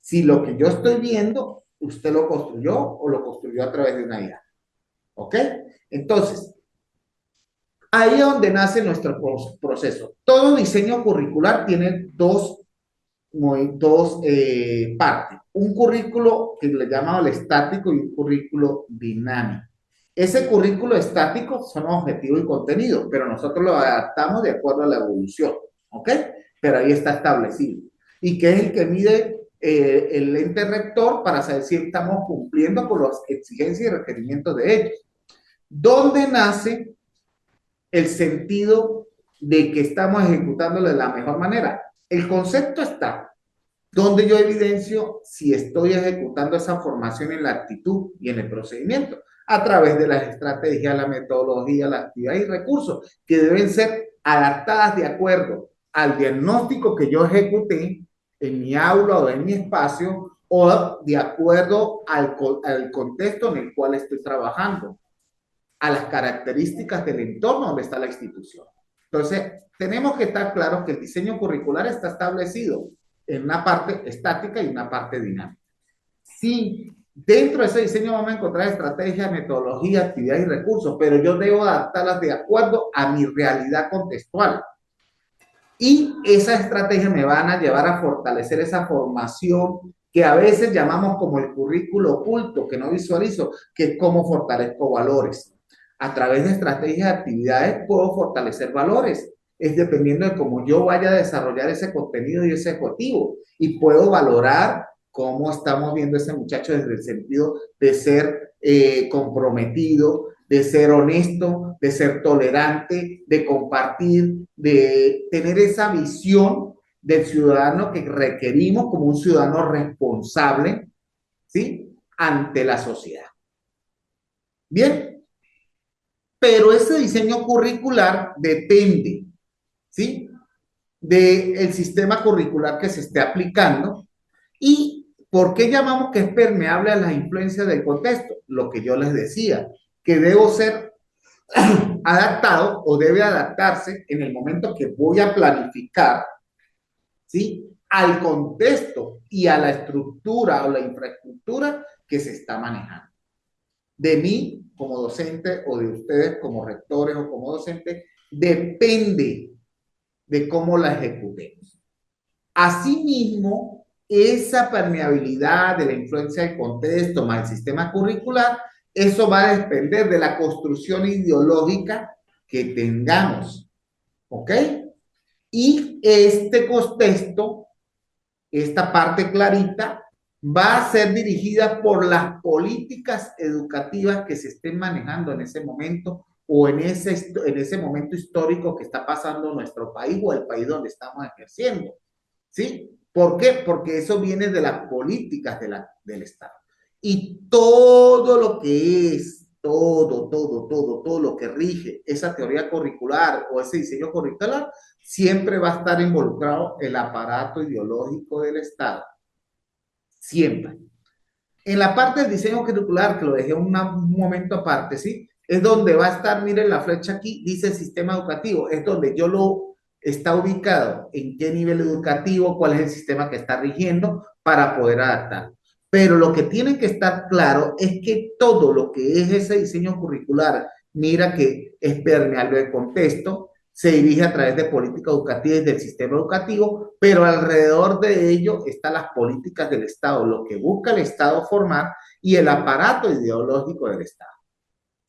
si lo que yo estoy viendo, usted lo construyó o lo construyó a través de una IA. ¿Ok? Entonces, ahí es donde nace nuestro proceso. Todo diseño curricular tiene dos partes. Un currículo que le llamamos el estático y un currículo dinámico. Ese currículo estático son objetivos y contenido, pero nosotros lo adaptamos de acuerdo a la evolución, ¿ok? Pero ahí está establecido. Y que es el que mide el ente rector para saber si estamos cumpliendo con las exigencias y requerimientos de ellos. ¿Dónde nace el sentido de que estamos ejecutándolo de la mejor manera? El concepto está donde yo evidencio si estoy ejecutando esa formación en la actitud y en el procedimiento, a través de las estrategias, la metodología, la actividad y recursos, que deben ser adaptadas de acuerdo al diagnóstico que yo ejecuté en mi aula o en mi espacio, o de acuerdo al contexto en el cual estoy trabajando, a las características del entorno donde está la institución. Entonces, tenemos que estar claros que el diseño curricular está establecido en una parte estática y una parte dinámica. Sí, dentro de ese diseño vamos a encontrar estrategias, metodologías, actividades y recursos, pero yo debo adaptarlas de acuerdo a mi realidad contextual. Y esas estrategias me van a llevar a fortalecer esa formación que a veces llamamos como el currículo oculto, que no visualizo, que es cómo fortalezco valores. A través de estrategias de actividades puedo fortalecer valores. Es dependiendo de cómo yo vaya a desarrollar ese contenido y ese objetivo. Y puedo valorar cómo estamos viendo a ese muchacho desde el sentido de ser comprometido, de ser honesto, de ser tolerante, de compartir, de tener esa visión del ciudadano que requerimos como un ciudadano responsable, ¿sí? Ante la sociedad. Bien, pero ese diseño curricular depende, ¿sí? Del sistema curricular que se esté aplicando. ¿Y por qué llamamos que es permeable a las influencias del contexto? Lo que yo les decía, que debo ser adaptado o debe adaptarse en el momento que voy a planificar, ¿sí? Al contexto y a la estructura o la infraestructura que se está manejando. De mí como docente o de ustedes como rectores o como docentes, depende de cómo la ejecutemos. Asimismo, esa permeabilidad de la influencia del contexto más el sistema curricular, eso va a depender de la construcción ideológica que tengamos, ¿ok? Y este contexto, esta parte clarita, va a ser dirigida por las políticas educativas que se estén manejando en ese momento o en ese momento histórico que está pasando nuestro país o el país donde estamos ejerciendo. ¿Sí? ¿Por qué? Porque eso viene de las políticas del Estado. Y todo lo que es, todo lo que rige esa teoría curricular o ese diseño curricular, siempre va a estar involucrado el aparato ideológico del Estado. Siempre. En la parte del diseño curricular, que lo dejé un momento aparte, ¿sí? Es donde va a estar, miren la flecha aquí, dice sistema educativo, es donde yo lo está ubicado, en qué nivel educativo, cuál es el sistema que está rigiendo para poder adaptar. Pero lo que tiene que estar claro es que todo lo que es ese diseño curricular, mira que es permeable al contexto, se dirige a través de políticas educativas del sistema educativo, pero alrededor de ello están las políticas del Estado, lo que busca el Estado formar y el aparato ideológico del Estado.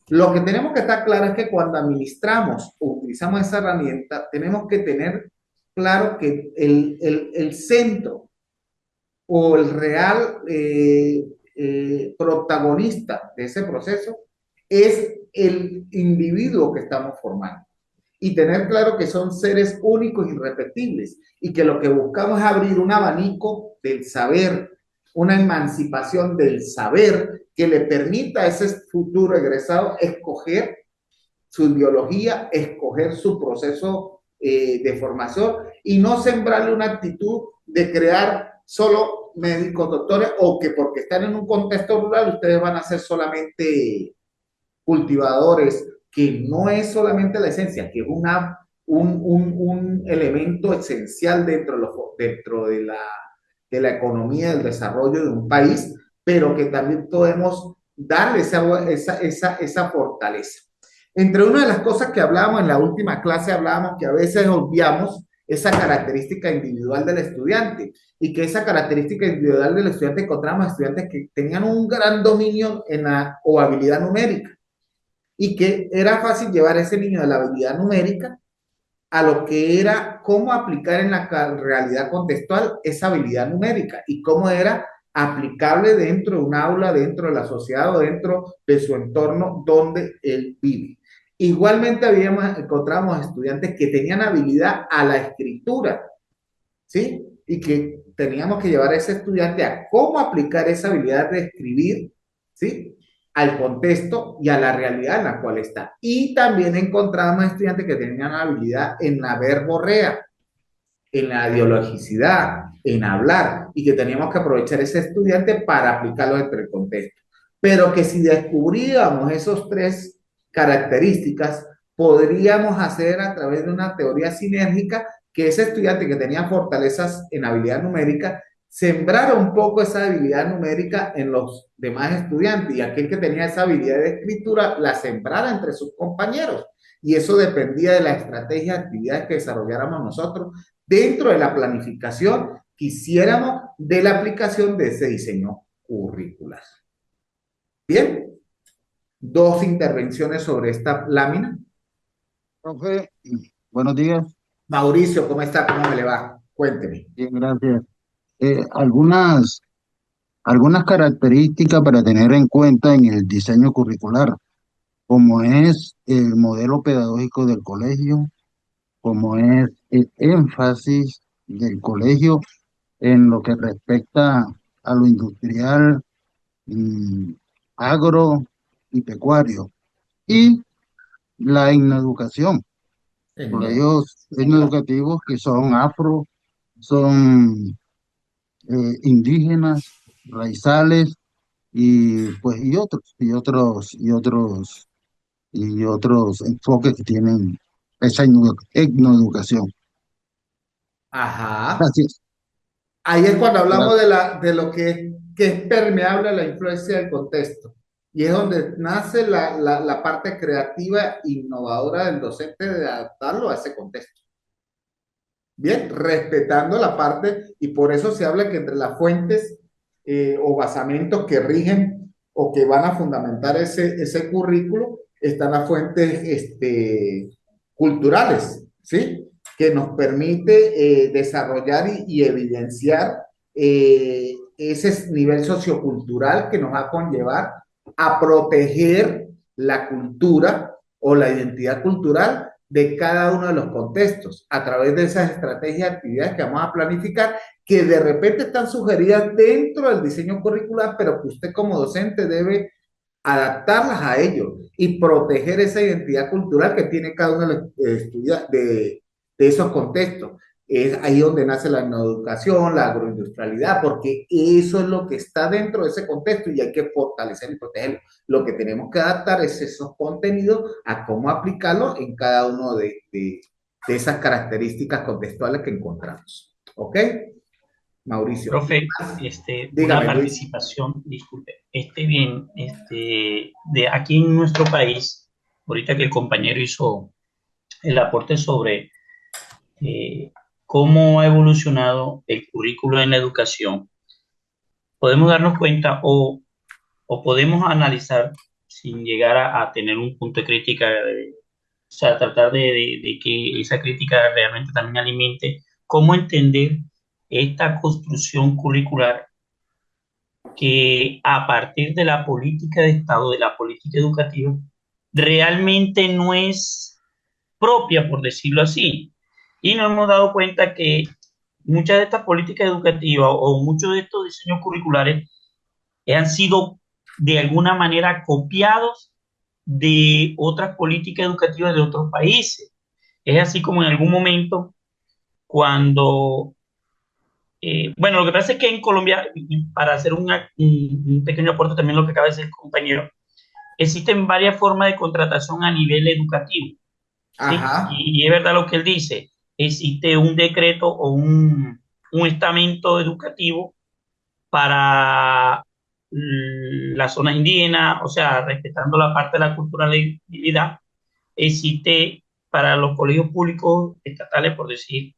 Lo que tenemos que estar claro es que cuando administramos o utilizamos esa herramienta, tenemos que tener claro que el centro o el real protagonista de ese proceso es el individuo que estamos formando. Y tener claro que son seres únicos e irrepetibles y que lo que buscamos es abrir un abanico del saber, una emancipación del saber que le permita a ese futuro egresado escoger su ideología, escoger su proceso de formación y no sembrarle una actitud de crear solo médicos, doctores o que porque están en un contexto rural ustedes van a ser solamente cultivadores, que no es solamente la esencia, que es un elemento esencial dentro de la economía, del desarrollo de un país, pero que también podemos darle esa fortaleza. Entre una de las cosas que hablábamos en la última clase, hablábamos que a veces obviamos esa característica individual del estudiante y que esa característica individual del estudiante encontramos estudiantes que tenían un gran dominio o habilidad numérica y que era fácil llevar a ese niño de la habilidad numérica a lo que era cómo aplicar en la realidad contextual esa habilidad numérica y cómo era aplicable dentro de un aula, dentro de la sociedad o dentro de su entorno donde él vive. Igualmente encontramos estudiantes que tenían habilidad a la escritura, ¿sí? Y que teníamos que llevar a ese estudiante a cómo aplicar esa habilidad de escribir, ¿sí? Al contexto y a la realidad en la cual está. Y también encontramos estudiantes que tenían habilidad en la verborrea, en la dialogicidad, en hablar, y que teníamos que aprovechar ese estudiante para aplicarlo dentro del contexto. Pero que si descubríamos esos tres características, podríamos hacer a través de una teoría sinérgica que ese estudiante que tenía fortalezas en habilidad numérica sembrara un poco esa habilidad numérica en los demás estudiantes y aquel que tenía esa habilidad de escritura la sembrara entre sus compañeros. Y eso dependía de la estrategia de actividades que desarrolláramos nosotros dentro de la planificación que hiciéramos de la aplicación de ese diseño curricular. Bien, dos intervenciones sobre esta lámina. Profe, buenos días. Mauricio, ¿cómo está? ¿Cómo me le va? Cuénteme. Bien, gracias. Algunas características para tener en cuenta en el diseño curricular, como es el modelo pedagógico del colegio, como es el énfasis del colegio en lo que respecta a lo industrial, mm, agro y pecuario, y la educación. Colegios educativos que son afro, son indígenas, raizales y pues y otros enfoques que tienen esa etnoeducación. Ajá. Gracias. Ahí es cuando hablamos Gracias. de lo que es permeable a la influencia del contexto. Y es donde nace la parte creativa, innovadora del docente de adaptarlo a ese contexto. Bien, respetando la parte, y por eso se habla que entre las fuentes o basamentos que rigen o que van a fundamentar ese currículo están las fuentes culturales, ¿sí? Que nos permite desarrollar y evidenciar ese nivel sociocultural que nos va a conllevar a proteger la cultura o la identidad cultural de cada uno de los contextos a través de esas estrategias y actividades que vamos a planificar, que de repente están sugeridas dentro del diseño curricular, pero que usted como docente debe adaptarlas a ello y proteger esa identidad cultural que tiene cada uno de los estudiantes de esos contextos. Es ahí donde nace la educación, la agroindustrialidad, porque eso es lo que está dentro de ese contexto y hay que fortalecer y protegerlo. Lo que tenemos que adaptar es esos contenidos a cómo aplicarlos en cada uno de esas características contextuales que encontramos. ¿Ok? Mauricio. Profe, una Dígame, Luis. participación, disculpe. Bien, de aquí en nuestro país, ahorita que el compañero hizo el aporte sobre cómo ha evolucionado el currículo en la educación, podemos darnos cuenta o podemos analizar sin llegar a tener un punto de crítica, o sea, tratar de que esa crítica realmente también alimente cómo entender esta construcción curricular que a partir de la política de Estado, de la política educativa, realmente no es propia, por decirlo así. Y nos hemos dado cuenta que muchas de estas políticas educativas o muchos de estos diseños curriculares han sido de alguna manera copiados de otras políticas educativas de otros países. Es así como en algún momento cuando, bueno, lo que pasa es que en Colombia, y para hacer un pequeño aporte también lo que acaba de decir el compañero, existen varias formas de contratación a nivel educativo. ¿sí? Ajá. Y es verdad lo que él dice, existe un decreto o un estamento educativo para las zonas indígenas, o sea, respetando la parte de la culturalidad, existe para los colegios públicos estatales, por decir,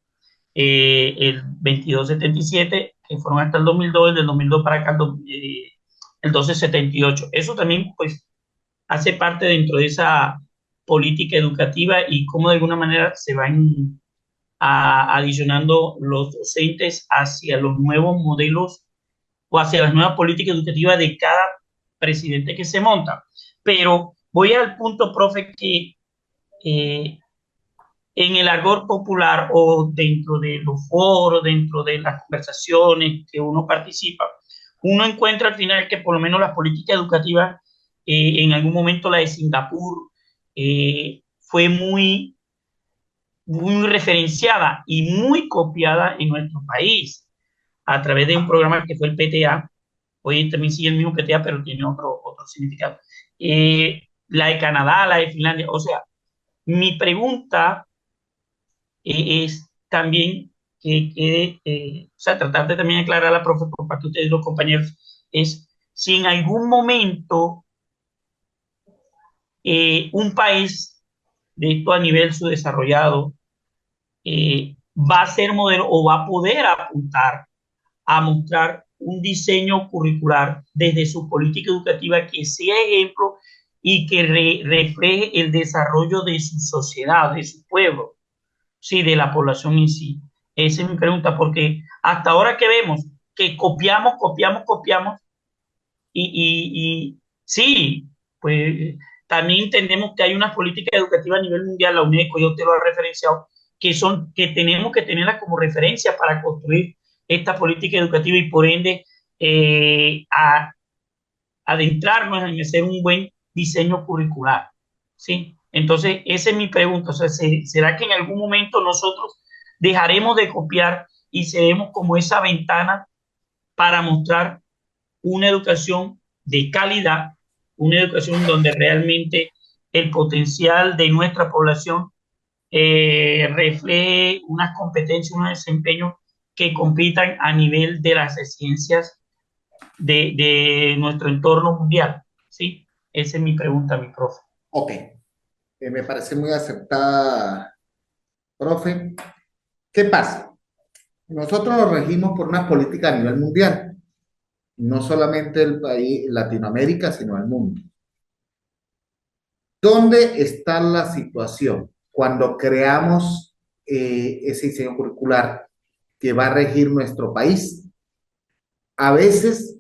el 2277, que fueron hasta el 2002, el del 2002 para acá, el 1278. Eso también, pues, hace parte dentro de esa política educativa y cómo de alguna manera se van adicionando los docentes hacia los nuevos modelos o hacia las nuevas políticas educativas de cada presidente que se monta. Pero voy al punto, profe, que eh, en el argot popular o dentro de los foros, dentro de las conversaciones que uno participa, uno encuentra al final que por lo menos las políticas educativas, en algún momento la de Singapur, fue muy referenciada y muy copiada en nuestro país a través de un programa que fue el PTA. Hoy también sigue el mismo PTA, pero tiene otro significado. La de Canadá, la de Finlandia. O sea, mi pregunta es también o sea, tratar de también aclarar a la profe por parte de ustedes, los compañeros, es si en algún momento un país de esto a nivel subdesarrollado va a ser modelo o va a poder apuntar a mostrar un diseño curricular desde su política educativa que sea ejemplo y que refleje el desarrollo de su sociedad, de su pueblo, sí, de la población en sí. Esa es mi pregunta, porque hasta ahora que vemos que copiamos, y sí, pues también entendemos que hay una política educativa a nivel mundial, la UNESCO, yo te lo he referenciado, que tenemos que tenerla como referencia para construir esta política educativa y por ende adentrarnos en hacer un buen diseño curricular, ¿sí? Entonces, esa es mi pregunta, o sea, ¿será que en algún momento nosotros dejaremos de copiar y seremos como esa ventana para mostrar una educación de calidad, una educación donde realmente el potencial de nuestra población refleje unas competencias, unos desempeños que compitan a nivel de las ciencias de nuestro entorno mundial? ¿Sí? Esa es mi pregunta, mi profe. Ok. Me parece muy aceptada, profe. ¿Qué pasa? Nosotros nos regimos por una política a nivel mundial, no solamente el país, Latinoamérica, sino el mundo. ¿Dónde está la situación cuando creamos ese diseño curricular que va a regir nuestro país? A veces,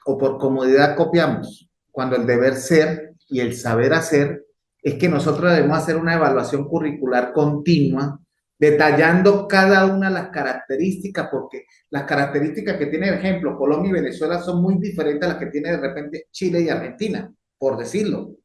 o por comodidad, copiamos, cuando el deber ser y el saber hacer es que nosotros debemos hacer una evaluación curricular continua, detallando cada una de las características, porque las características que tiene, por ejemplo, Colombia y Venezuela son muy diferentes a las que tiene de repente Chile y Argentina, por decirlo.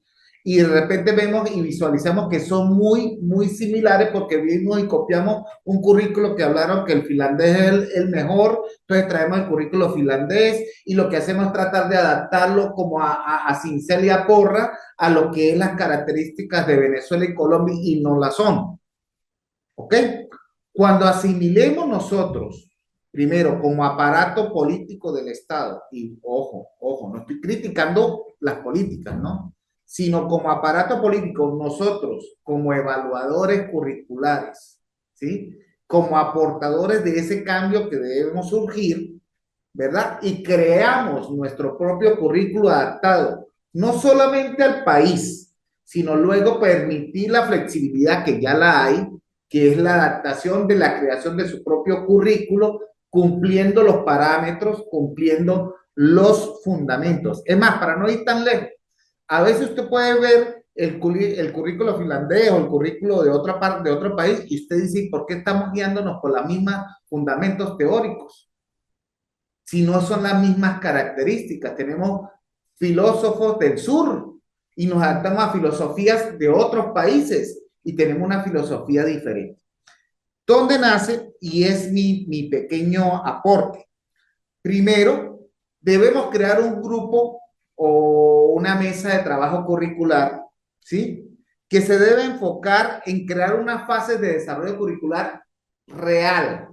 Y de repente vemos y visualizamos que son muy similares porque vimos y copiamos un currículo que hablaron que el finlandés es el mejor, entonces traemos el currículo finlandés y lo que hacemos es tratar de adaptarlo como a cincel y a porra a lo que es las características de Venezuela y Colombia y no la son. ¿Ok? Cuando asimilemos nosotros, primero como aparato político del Estado, y ojo, no estoy criticando las políticas, ¿no? Sino como aparato político, nosotros como evaluadores curriculares, ¿sí? Como aportadores de ese cambio que debemos surgir, ¿verdad? Y creamos nuestro propio currículo adaptado, no solamente al país, sino luego permitir la flexibilidad que ya la hay, que es la adaptación de la creación de su propio currículo, cumpliendo los parámetros, cumpliendo los fundamentos. Es más, para no ir tan lejos, a veces usted puede ver el currículo finlandés o el currículo de otra parte, de otro país, y usted dice, ¿por qué estamos guiándonos por los mismos fundamentos teóricos? Si no son las mismas características. Tenemos filósofos del sur y nos adaptamos a filosofías de otros países y tenemos una filosofía diferente. ¿Dónde nace? Y es mi pequeño aporte. Primero, debemos crear un grupo o una mesa de trabajo curricular, ¿sí? que se debe enfocar en crear una fase de desarrollo curricular real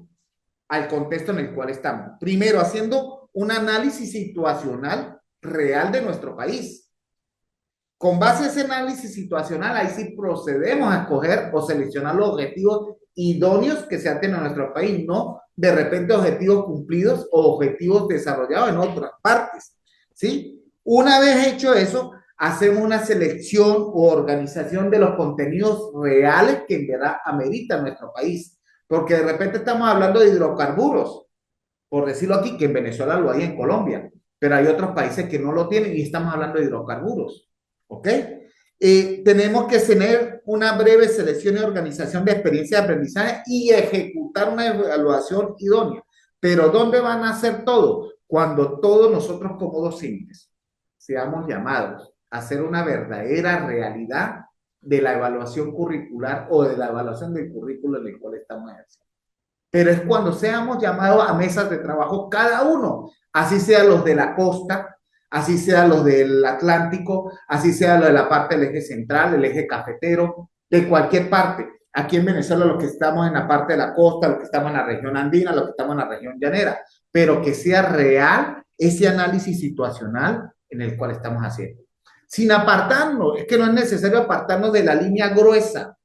al contexto en el cual estamos. Primero, haciendo un análisis situacional real de nuestro país. Con base a ese análisis situacional, ahí sí procedemos a escoger o seleccionar los objetivos idóneos que se hacen en nuestro país, no de repente objetivos cumplidos o objetivos desarrollados en otras partes, ¿sí? Una vez hecho eso, hacemos una selección o organización de los contenidos reales que en verdad amerita nuestro país, porque de repente estamos hablando de hidrocarburos, por decirlo aquí, que en Venezuela lo hay, en Colombia, pero hay otros países que no lo tienen y estamos hablando de hidrocarburos. ¿Ok? Tenemos que tener una breve selección y organización de experiencia de aprendizaje y ejecutar una evaluación idónea. Pero ¿dónde van a hacer todo? Cuando todos nosotros como docentes seamos llamados a hacer una verdadera realidad de la evaluación curricular o de la evaluación del currículo en el cual estamos ejerciendo. Pero es cuando seamos llamados a mesas de trabajo cada uno, así sean los de la costa, así sean los del Atlántico, así sea lo de la parte del eje central, el eje cafetero, de cualquier parte. Aquí en Venezuela, los que estamos en la parte de la costa, los que estamos en la región andina, los que estamos en la región llanera, pero que sea real ese análisis situacional en el cual estamos haciendo. Sin apartarnos, es que no es necesario apartarnos de la línea gruesa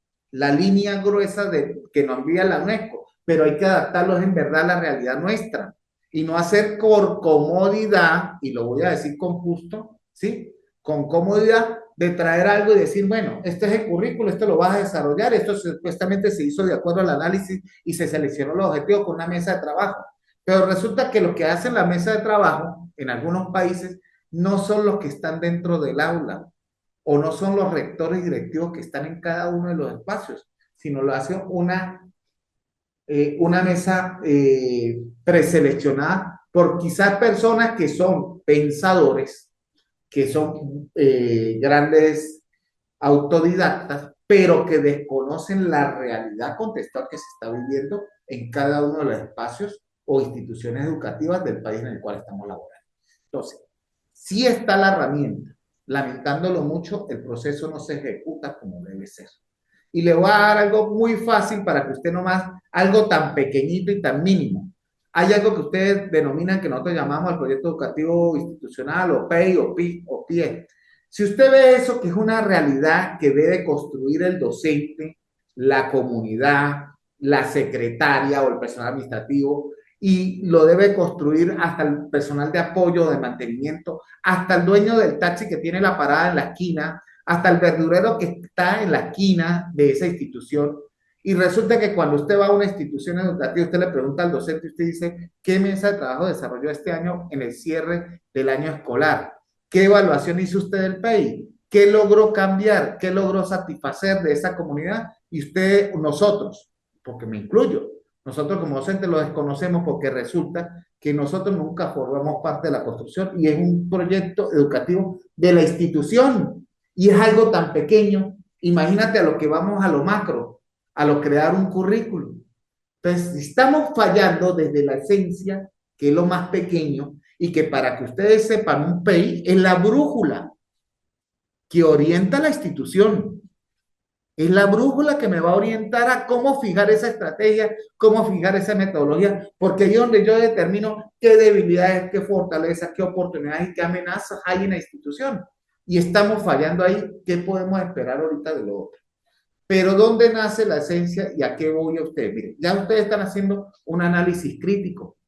que nos envía la UNESCO, pero hay que adaptarlos en verdad a la realidad nuestra y no hacer por comodidad, y lo voy a decir con gusto, ¿sí? Con comodidad de traer algo y decir, bueno, este es el currículo, esto lo vas a desarrollar, esto supuestamente se hizo de acuerdo al análisis y se seleccionó los objetivos con una mesa de trabajo. Pero resulta que lo que hacen la mesa de trabajo en algunos países no son los que están dentro del aula o no son los rectores y directivos que están en cada uno de los espacios, sino lo hace una mesa preseleccionada por quizás personas que son pensadores, que son grandes autodidactas, pero que desconocen la realidad contextual que se está viviendo en cada uno de los espacios o instituciones educativas del país en el cual estamos laborando. Entonces, sí está la herramienta. Lamentándolo mucho, el proceso no se ejecuta como debe ser. Y le voy a dar algo muy fácil para que usted nomás, algo tan pequeñito y tan mínimo. Hay algo que ustedes denominan, que nosotros llamamos el proyecto educativo institucional, o PEI, o PI, o PIE. Si usted ve eso, que es una realidad que debe construir el docente, la comunidad, la secretaria o el personal administrativo, y lo debe construir hasta el personal de apoyo, de mantenimiento, hasta el dueño del taxi que tiene la parada en la esquina, hasta el verdurero que está en la esquina de esa institución. Y resulta que cuando usted va a una institución educativa, usted le pregunta al docente y usted dice, ¿qué mesa de trabajo desarrolló este año en el cierre del año escolar? ¿Qué evaluación hizo usted del PEI? ¿Qué logró cambiar? ¿Qué logró satisfacer de esa comunidad? Y usted, nosotros, porque me incluyo, nosotros como docentes lo desconocemos porque resulta que nosotros nunca formamos parte de la construcción y es un proyecto educativo de la institución y es algo tan pequeño. Imagínate a lo que vamos a lo macro, a lo crear un currículum. Entonces, estamos fallando desde la esencia, que es lo más pequeño, y que para que ustedes sepan, un PEI es la brújula que orienta la institución. Es la brújula que me va a orientar a cómo fijar esa estrategia, cómo fijar esa metodología, porque ahí es donde yo determino qué debilidades, qué fortalezas, qué oportunidades y qué amenazas hay en la institución. Y estamos fallando ahí. ¿Qué podemos esperar ahorita de lo otro? Pero ¿dónde nace la esencia y a qué voy a ustedes? Miren, ya ustedes están haciendo un análisis crítico,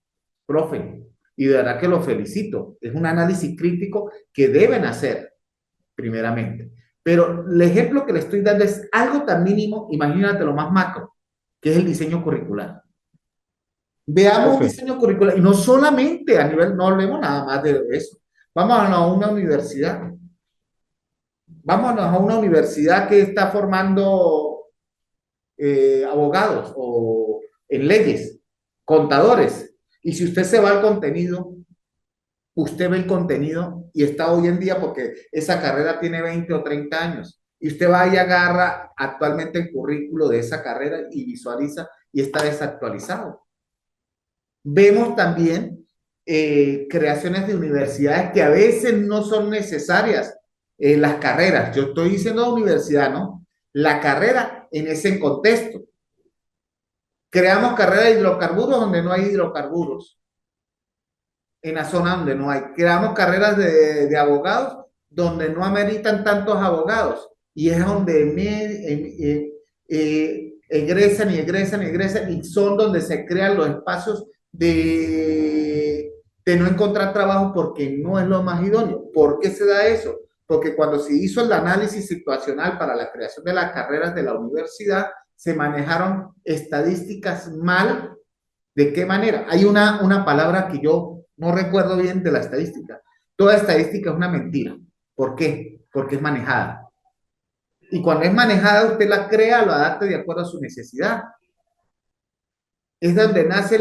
profe, y de verdad que los felicito. Es un análisis crítico que deben hacer, primeramente. Pero el ejemplo que le estoy dando es algo tan mínimo, imagínate lo más macro, que es el diseño curricular. Veamos un diseño curricular, y no solamente a nivel, no hablemos nada más de eso. Vamos a una universidad. Vámonos a una universidad que está formando abogados o en leyes, contadores. Y si usted se va al contenido, usted ve el contenido y está hoy en día porque esa carrera tiene 20 o 30 años. Y usted va y agarra actualmente el currículo de esa carrera y visualiza y está desactualizado. Vemos también creaciones de universidades que a veces no son necesarias las carreras. Yo estoy diciendo universidad, ¿no? la carrera en ese contexto. Creamos carreras de hidrocarburos donde no hay hidrocarburos, en la zona donde no hay. Creamos carreras de abogados donde no ameritan tantos abogados. Y es donde egresan y egresan y egresan y son donde se crean los espacios de no encontrar trabajo porque no es lo más idóneo. ¿Por qué se da eso? Porque cuando se hizo el análisis situacional para la creación de las carreras de la universidad, se manejaron estadísticas mal. ¿De qué manera? Hay una palabra que yo no recuerdo bien de la estadística. Toda estadística es una mentira. ¿Por qué? Porque es manejada. Y cuando es manejada, usted la crea, lo adapta de acuerdo a su necesidad. Es donde nace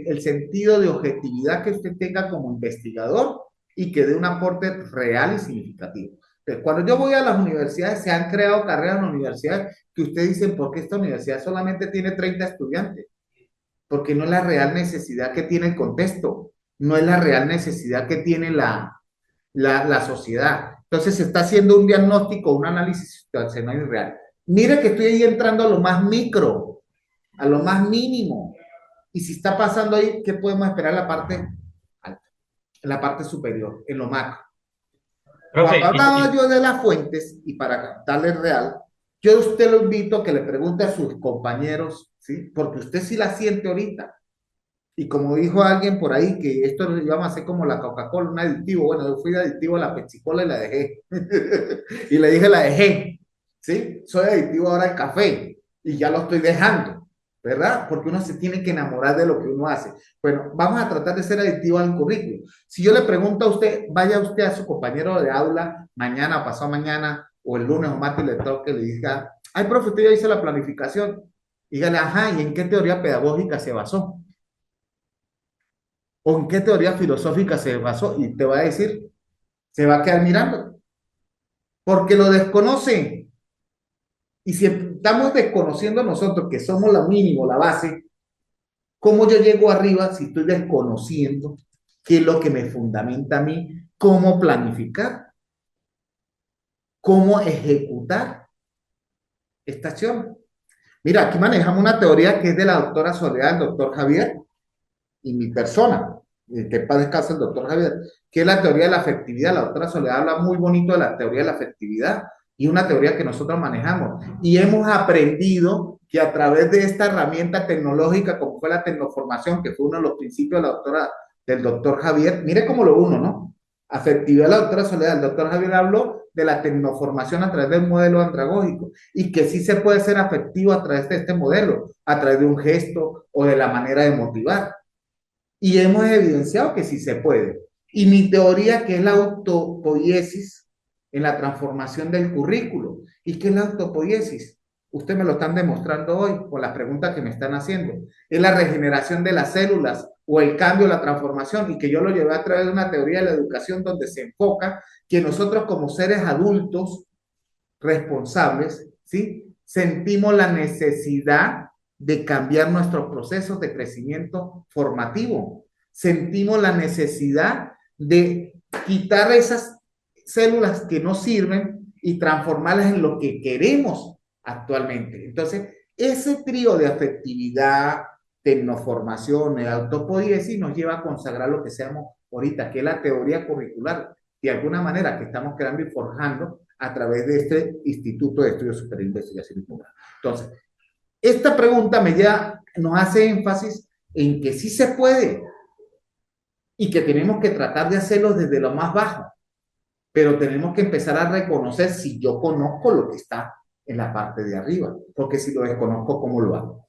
el sentido de objetividad que usted tenga como investigador y que dé un aporte real y significativo. Entonces, cuando yo voy a las universidades, se han creado carreras en las universidades que ustedes dicen, ¿por qué esta universidad solamente tiene 30 estudiantes? Porque no es la real necesidad que tiene el contexto, no es la real necesidad que tiene la sociedad. Entonces se está haciendo un diagnóstico, un análisis situacional real. Mire que estoy ahí entrando a lo más micro, a lo más mínimo. Y si está pasando ahí, ¿qué podemos esperar en la parte alta, en la parte superior, en lo macro? Profe, Cuando hablaba yo de las fuentes, y para darle real, yo a usted lo invito a que le pregunte a sus compañeros, ¿sí? Porque usted sí la siente ahorita. Y como dijo alguien por ahí, que esto lo íbamos a hacer como la Coca-Cola, un adictivo. Bueno, yo fui adictivo a la Pepsi-Cola y la dejé. Y le dije, la dejé. ¿Sí? Soy adictivo ahora al café y ya lo estoy dejando, ¿verdad? Porque uno se tiene que enamorar de lo que uno hace. Bueno, vamos a tratar de ser adictivo al currículo. Si yo le pregunto a usted, vaya usted a su compañero de aula mañana o pasado mañana, o el lunes o martes le toque, le diga, ay, profe, usted ya hizo la planificación. Dígale, ajá, ¿y en qué teoría pedagógica se basó? ¿O en qué teoría filosófica se basó? Y te va a decir, se va a quedar mirando, porque lo desconoce. Y si estamos desconociendo nosotros, que somos lo mínimo, la base, ¿cómo yo llego arriba si estoy desconociendo qué es lo que me fundamenta a mí? ¿Cómo planificar? ¿Cómo ejecutar esta acción? Mira, aquí manejamos una teoría que es de la doctora Soledad, el doctor Javier, y mi persona, que paz descanse el doctor Javier, que es la teoría de la afectividad. La doctora Soledad habla muy bonito de la teoría de la afectividad y una teoría que nosotros manejamos. Y hemos aprendido que a través de esta herramienta tecnológica, como fue la tecnoformación, que fue uno de los principios de del doctor Javier, mire cómo lo uno, ¿no? Afectividad, la doctora Soledad, el doctor Javier habló de la tecnoformación a través del modelo andragógico y que sí se puede ser afectivo a través de este modelo, a través de un gesto o de la manera de motivar. Y hemos evidenciado que sí se puede. Y mi teoría, que es la autopoiesis en la transformación del currículo. ¿Y qué es la autopoiesis? Usted me lo están demostrando hoy con las preguntas que me están haciendo. Es la regeneración de las células o el cambio, la transformación, y que yo lo llevé a través de una teoría de la educación donde se enfoca que nosotros como seres adultos responsables, ¿sí? Sentimos la necesidad de cambiar nuestros procesos de crecimiento formativo. Sentimos la necesidad de quitar esas células que no sirven y transformarlas en lo que queremos actualmente. Entonces, ese trío de afectividad, tecnoformación y autopoiesis nos lleva a consagrar lo que seamos ahorita, que es la teoría curricular, de alguna manera que estamos creando y forjando a través de este Instituto de Estudios Superiores de Investigación y Posgrado. Entonces, esta pregunta nos hace énfasis en que sí se puede y que tenemos que tratar de hacerlo desde lo más bajo, pero tenemos que empezar a reconocer si yo conozco lo que está en la parte de arriba, porque si lo desconozco, ¿cómo lo hago?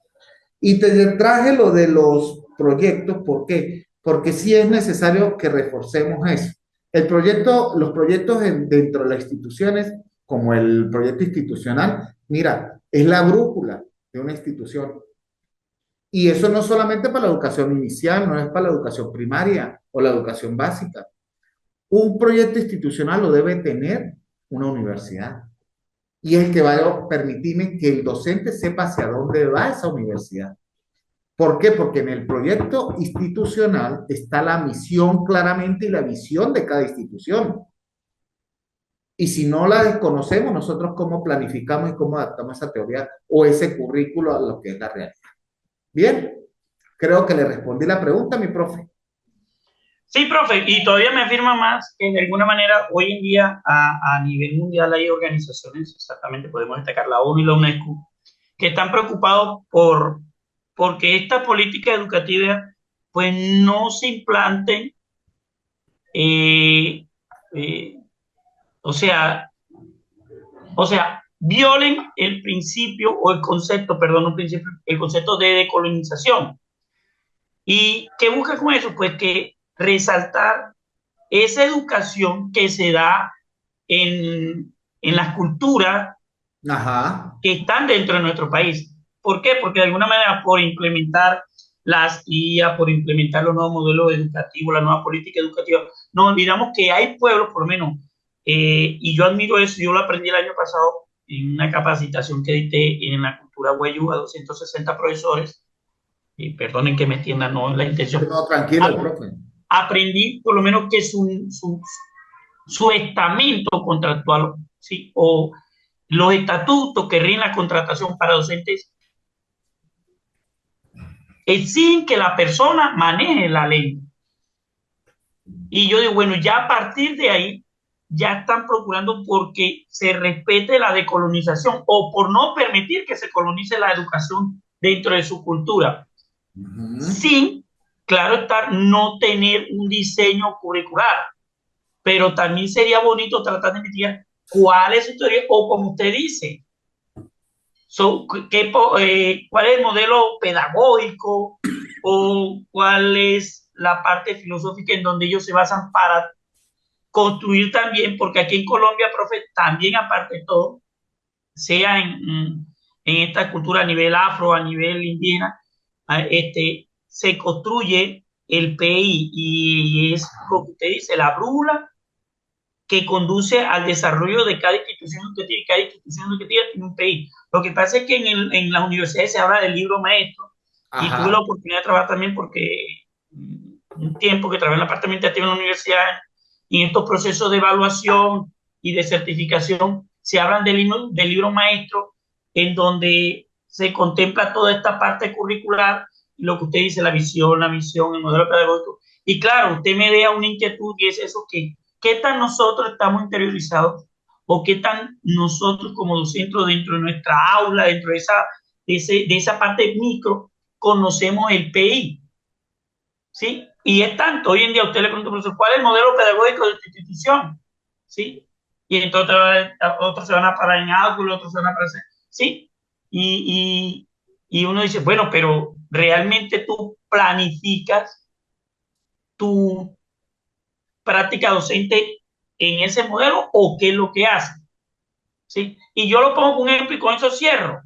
Y te traje lo de los proyectos, ¿por qué? Porque sí es necesario que reforcemos eso. Los proyectos dentro de las instituciones, como el proyecto institucional, mira, es la brújula de una institución. Y eso no solamente para la educación inicial, no es para la educación primaria o la educación básica. Un proyecto institucional lo debe tener una universidad. Y es el que va a permitirme que el docente sepa hacia dónde va esa universidad. ¿Por qué? Porque en el proyecto institucional está la misión claramente y la visión de cada institución. Y si no la desconocemos, nosotros cómo planificamos y cómo adaptamos esa teoría o ese currículo a lo que es la realidad. Bien, creo que le respondí la pregunta, mi profe. Sí, profe, y todavía me afirma más que de alguna manera hoy en día a nivel mundial hay organizaciones, exactamente podemos destacar la ONU y la UNESCO, que están preocupados porque esta política educativa pues no se implanten, eh, eh, o sea, violen el principio o el concepto, perdón, un principio, el concepto de decolonización. ¿Y qué busca con eso? Pues que resaltar esa educación que se da en las culturas Ajá. que están dentro de nuestro país. ¿Por qué? Porque de alguna manera por implementar las IA, por implementar los nuevos modelos educativos, la nueva política educativa, no olvidamos que hay pueblos, por lo menos, y yo admiro eso, yo lo aprendí el año pasado en una capacitación que dicté en la cultura Wayuu a 260 profesores, y perdonen que me extienda, no es la intención. No, tranquilo, profe. Aprendí por lo menos que su estamento contractual, ¿sí? O los estatutos que rigen la contratación para docentes exigen que la persona maneje la ley. Y yo digo, bueno, ya a partir de ahí, ya están procurando porque se respete la decolonización o por no permitir que se colonice la educación dentro de su cultura, sin, claro estar, no tener un diseño curricular. Pero también sería bonito tratar de investigar cuál es su teoría o como usted dice, cuál es el modelo pedagógico o cuál es la parte filosófica en donde ellos se basan para construir también, porque aquí en Colombia, profe, también aparte de todo, sea en esta cultura a nivel afro, a nivel indígena, se construye el PI y es lo que usted dice, la brújula que conduce al desarrollo de cada institución educativa y cada institución educativa tiene un PI. Lo que pasa es que en las universidades se habla del libro maestro. Ajá. Y tuve la oportunidad de trabajar también porque un tiempo que trabajé en la parte administrativa en la universidad y en estos procesos de evaluación y de certificación se hablan del libro maestro en donde se contempla toda esta parte curricular y lo que usted dice, la visión, el modelo pedagógico. Y claro, usted me deja una inquietud y es eso que qué tan nosotros estamos interiorizados o qué tan nosotros como docentes dentro de nuestra aula, dentro de esa parte micro, conocemos el PI. ¿Sí? Y es tanto, hoy en día usted le pregunta, profesor, ¿cuál es el modelo pedagógico de tu institución? ¿Sí? Y entonces otros se van a parar en álgebra, otros se van a parar, ¿sí? Y uno dice, bueno, pero realmente tú planificas tu práctica docente en ese modelo o qué es lo que hace. ¿Sí? Y yo lo pongo con un ejemplo y con eso cierro.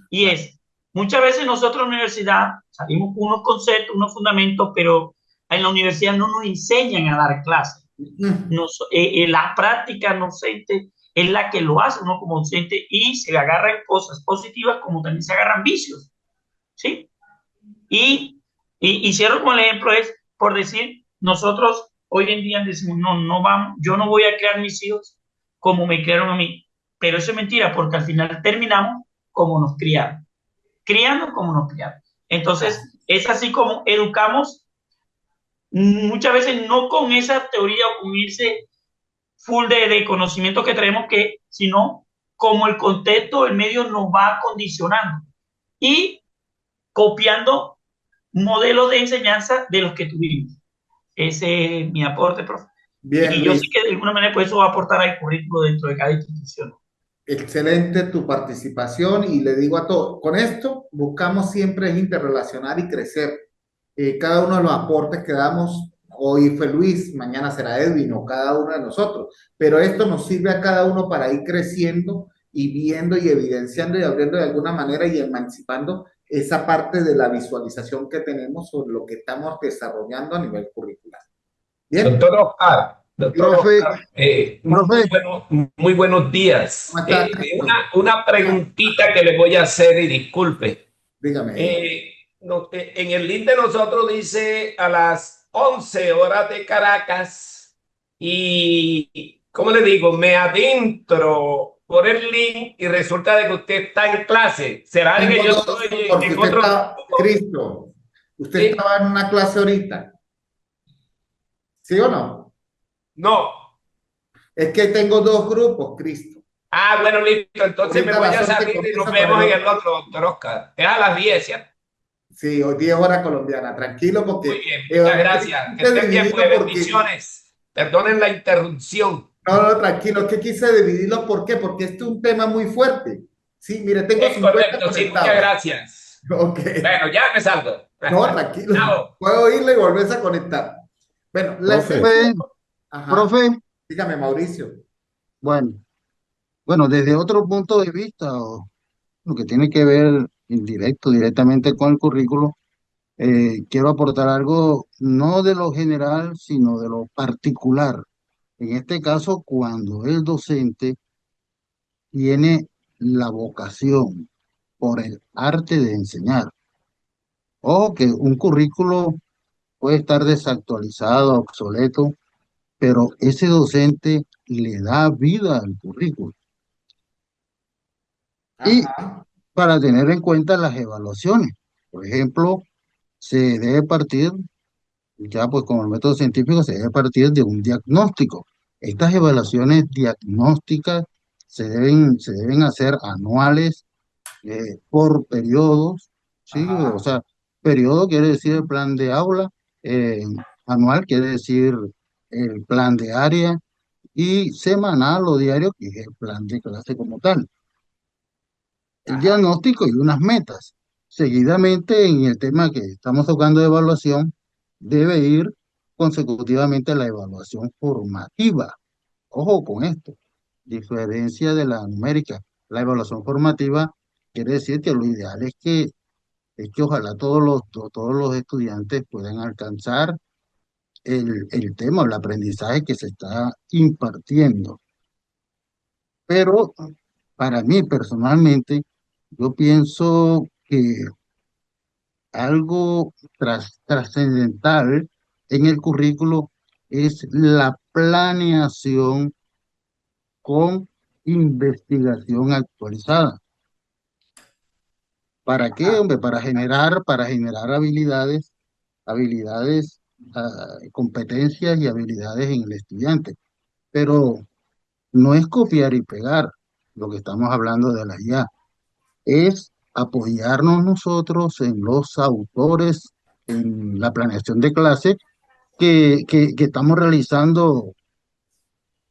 Y es, muchas veces nosotros en la universidad salimos con unos conceptos, unos fundamentos, pero en la universidad no nos enseñan a dar clases. La práctica docente es la que lo hace uno como docente y se agarran cosas positivas como también se agarran vicios. ¿Sí? Y cierro con el ejemplo es, por decir, nosotros hoy en día decimos, no vamos, yo no voy a crear mis hijos como me criaron a mí. Pero eso es mentira, porque al final terminamos como nos criaron. Criando como nos criaron. Entonces, es así como educamos muchas veces no con esa teoría o con ese full de conocimiento que traemos, sino como el contexto, el medio nos va condicionando y copiando modelos de enseñanza de los que tuvimos. Ese es mi aporte, profe. Bien, y yo sé que de alguna manera pues, eso va a aportar al currículo dentro de cada institución. Excelente tu participación y le digo a todos, con esto buscamos siempre interrelacionar y crecer. Cada uno de los aportes que damos, hoy fue Luis, mañana será Edwin o cada uno de nosotros, pero esto nos sirve a cada uno para ir creciendo y viendo y evidenciando y abriendo de alguna manera y emancipando esa parte de la visualización que tenemos sobre lo que estamos desarrollando a nivel curricular. Bien. Doctor Oscar, muy buenos días. Una preguntita que le voy a hacer y disculpe. Dígame. En el link de nosotros dice a las 11 horas de Caracas y ¿cómo le digo? Me adentro por el link y resulta de que usted está en clase. ¿Será de que yo estoy Porque en usted otro está, grupo? Cristo, usted Sí. estaba en una clase ahorita, ¿sí o no? No. Es que tengo dos grupos, Cristo. Ah, bueno, listo. Entonces me Ahorita a voy las a 11 salir y nos comienzo con vemos el en otro. el otro, doctor Oscar. Es a las 10, ¿cierto? Sí, hoy 10 horas colombiana, tranquilo, Muy porque bien, muchas gracias. Que quise estén bien, dividirlo pues porque, bendiciones. Perdonen la interrupción. no, no, tranquilo, es que quise dividirlo, ¿por qué? Porque este es un tema muy fuerte. Sí, mire, tengo Es 50 correcto, sí, muchas conectados. gracias. Ok, Bueno, ya me salgo. no, tranquilo, Chao. puedo irle y volverse a conectar. Bueno, la Profe, esencia, Profe, ajá, profe, dígame, Mauricio. bueno, bueno, desde otro punto de vista, o lo que tiene que ver directamente con el currículo, quiero aportar algo no de lo general, sino de lo particular. En este caso, cuando el docente tiene la vocación por el arte de enseñar. Ojo que un currículo puede estar desactualizado, obsoleto, pero ese docente le da vida al currículo. Y Ajá, para tener en cuenta las evaluaciones, por ejemplo, se debe partir, ya pues con el método científico, se debe partir de un diagnóstico. Estas evaluaciones diagnósticas se deben hacer anuales, por periodos, ¿sí? O ajá, sea, periodo quiere decir el plan de aula, eh, anual quiere decir el plan de área y semanal o diario, que es el plan de clase como tal. El ajá. diagnóstico y unas metas. Seguidamente, en el tema que estamos tocando de evaluación, debe ir consecutivamente la evaluación formativa. Ojo con esto, diferencia de la numérica. La evaluación formativa quiere decir que lo ideal es que ojalá todos los estudiantes puedan alcanzar el tema, el aprendizaje que se está impartiendo. Pero para mí personalmente, yo pienso que algo trascendental en el currículo es la planeación con investigación actualizada. ¿Para qué, hombre? Para generar habilidades, competencias y habilidades en el estudiante. Pero no es copiar y pegar lo que estamos hablando de la IA, es apoyarnos nosotros en los autores, en la planeación de clase que estamos realizando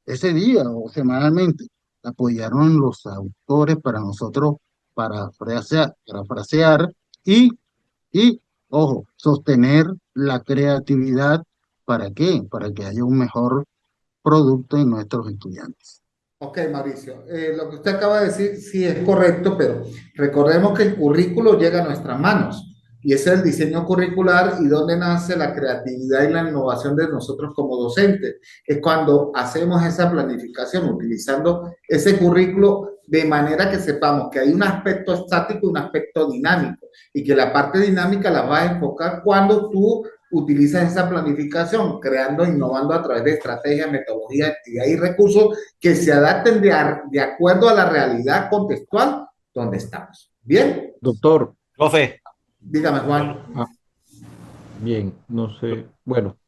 ese día o semanalmente, apoyarnos en los autores para nosotros parafrasear y, y, ojo, sostener la creatividad. ¿Para qué? Para que haya un mejor producto en nuestros estudiantes. Ok, Mauricio, lo que usted acaba de decir sí es correcto, pero recordemos que el currículo llega a nuestras manos y ese es el diseño curricular y donde nace la creatividad y la innovación de nosotros como docentes. Es cuando hacemos esa planificación utilizando ese currículo de manera que sepamos que hay un aspecto estático y un aspecto dinámico y que la parte dinámica la vas a enfocar cuando tú utilizas esa planificación, creando, innovando a través de estrategias, metodologías, actividades y recursos que se adapten de acuerdo a la realidad contextual donde estamos. ¿Bien? doctor. Profe, Dígame, Juan. Ah, bien, no sé. Bueno,